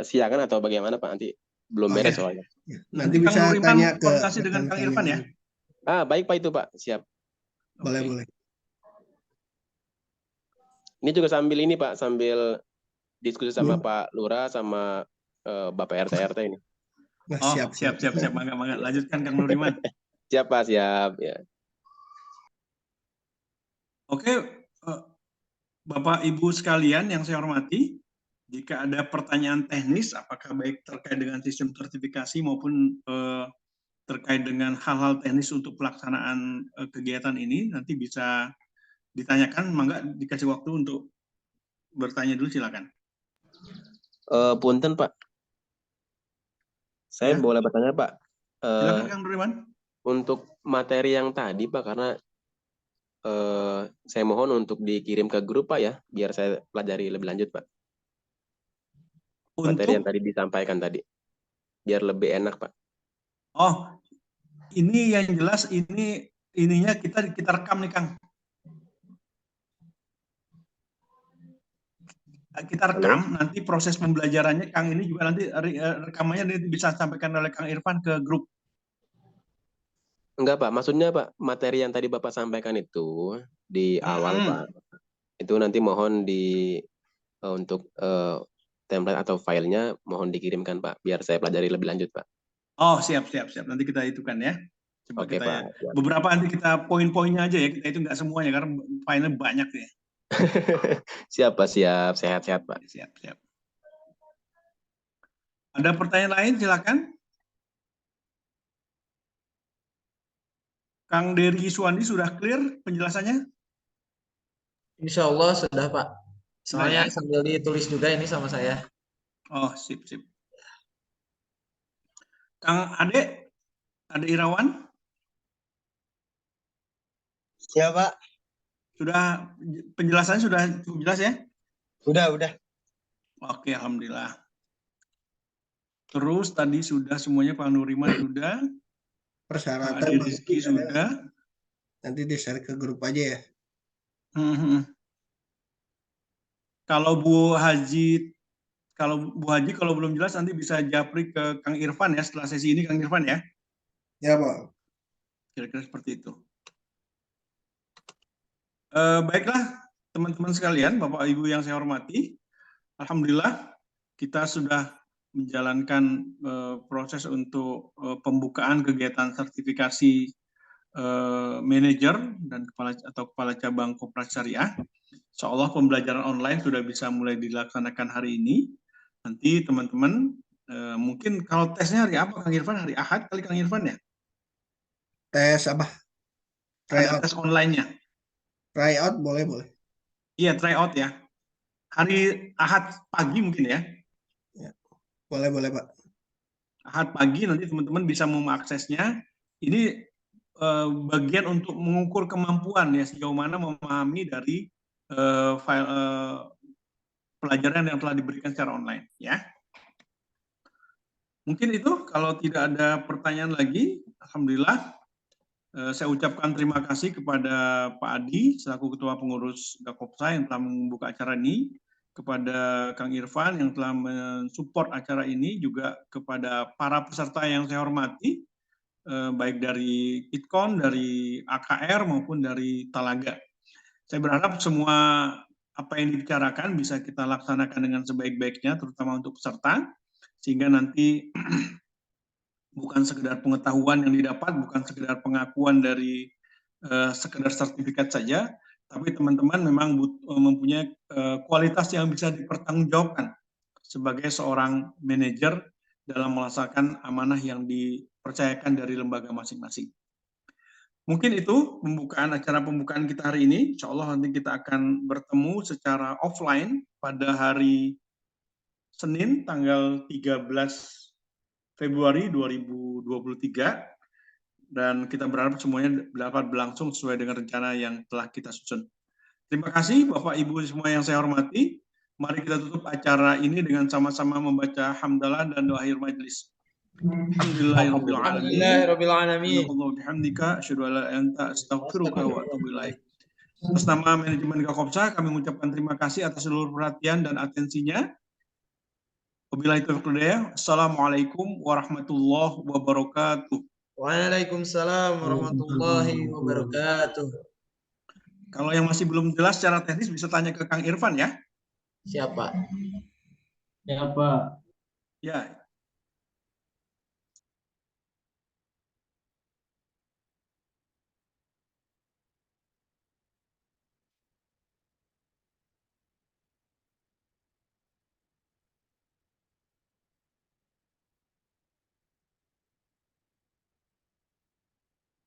siangan atau bagaimana Pak? Nanti belum Oke. beres soalnya. Ya, Nanti nanti Kang bisa Nuriman tanya ke koordinasi dengan Kang rekan-rekan Irfan yang ya. lain. Baik Pak itu Pak, siap. Boleh, Oke. boleh. Ini juga sambil ini Pak, sambil diskusi sama Hmm. Pak Lurah sama Bapak RT ini. Nah, Oh, siap. siap. Mangga. Lanjutkan Kang Nuriman. Siap Pak, siap ya. Oke, Bapak Ibu sekalian yang saya hormati, jika ada pertanyaan teknis, apakah baik terkait dengan sistem sertifikasi maupun terkait dengan hal-hal teknis untuk pelaksanaan kegiatan ini, nanti bisa ditanyakan, mangga dikasih waktu untuk bertanya dulu, silakan. Punten Pak, saya Ya. boleh bertanya Pak. Silakan Kang Nuriman. Untuk materi yang tadi Pak, karena saya mohon untuk dikirim ke grup Pak ya, biar saya pelajari lebih lanjut Pak. Materi yang Untuk, tadi disampaikan tadi, biar lebih enak Pak. oh, ini yang jelas ininya kita rekam nih Kang. Kita rekam, nanti proses pembelajarannya Kang ini juga nanti rekamannya bisa sampaikan oleh Kang Irfan ke grup. Enggak Pak, maksudnya Pak, materi yang tadi Bapak sampaikan itu di awal Pak, itu nanti mohon untuk template atau filenya mohon dikirimkan Pak, biar saya pelajari lebih lanjut Pak. Oh, siap. Nanti kita hitukan ya. Coba Oke kita Pak. ya. Beberapa nanti kita poin-poinnya aja ya, kita itu nggak semuanya karena filenya banyak ya. Siap Pak, siap. Sehat-sehat Pak. Siap. Ada pertanyaan lain, silakan. Kang Dery Suwandi sudah clear penjelasannya? Insya Allah sudah Pak. Soalnya Sudah, ya? sambil ditulis juga ini sama saya. Oh, sip. Kang Ade Irawan? Siap, Pak. Sudah, penjelasannya sudah cukup jelas ya? Udah. Oke, alhamdulillah. Terus tadi sudah semuanya, Pak Nuriman sudah, Persyaratan Pak Ade Rizky sudah. nanti di-share ke grup aja ya. Kalau Bu Haji kalau belum jelas nanti bisa japri ke Kang Irfan ya setelah sesi ini, Kang Irfan ya. Ya, Pak. Kira-kira seperti itu. Baiklah teman-teman sekalian, Bapak Ibu yang saya hormati, alhamdulillah kita sudah menjalankan proses untuk pembukaan kegiatan sertifikasi manajer dan kepala cabang koperasi syariah. Insyaallah pembelajaran online sudah bisa mulai dilaksanakan hari ini. Nanti teman-teman mungkin kalau tesnya hari apa Kang Irfan? Hari Ahad kali Kang Irfan ya? Tes apa? Ada tes online-nya. Tryout boleh. Iya, tryout ya. Hari Ahad pagi mungkin ya? Ya. Boleh Pak. Ahad pagi nanti teman-teman bisa mengaksesnya. Ini bagian untuk mengukur kemampuan ya sejauh mana memahami dari file pelajaran yang telah diberikan secara online ya. Mungkin itu, kalau tidak ada pertanyaan lagi, alhamdulillah saya ucapkan terima kasih kepada Pak Adi selaku Ketua Pengurus Gakopsa yang telah membuka acara ini, kepada Kang Irfan yang telah mensupport acara ini, juga kepada para peserta yang saya hormati, baik dari ITKON, dari AKR maupun dari Talaga. Saya berharap semua apa yang dibicarakan bisa kita laksanakan dengan sebaik-baiknya, terutama untuk peserta, sehingga nanti bukan sekedar pengetahuan yang didapat, bukan sekedar pengakuan dari sekedar sertifikat saja, tapi teman-teman memang mempunyai kualitas yang bisa dipertanggungjawabkan sebagai seorang manajer dalam melaksanakan amanah yang dipercayakan dari lembaga masing-masing. Mungkin itu acara pembukaan kita hari ini. Insya Allah nanti kita akan bertemu secara offline pada hari Senin tanggal 13 Februari 2023. Dan kita berharap semuanya dapat berlangsung sesuai dengan rencana yang telah kita susun. Terima kasih Bapak Ibu semua yang saya hormati. Mari kita tutup acara ini dengan sama-sama membaca hamdalah dan doa akhir majelis. Alhamdulillahirabbil alamin. Subhanallah bihamdika asyhadu an la ilaha illa anta astaghfiruka wa atubu ilaik. Atas nama manajemen Gakopsa, kami mengucapkan terima kasih atas seluruh perhatian dan atensinya. Wabillahi taufiq wal hidayah. Assalamualaikum warahmatullahi wabarakatuh. Waalaikumsalam warahmatullahi wabarakatuh. Kalau yang masih belum jelas secara teknis bisa tanya ke Kang Irfan ya. Siapa? Siapa? Ya,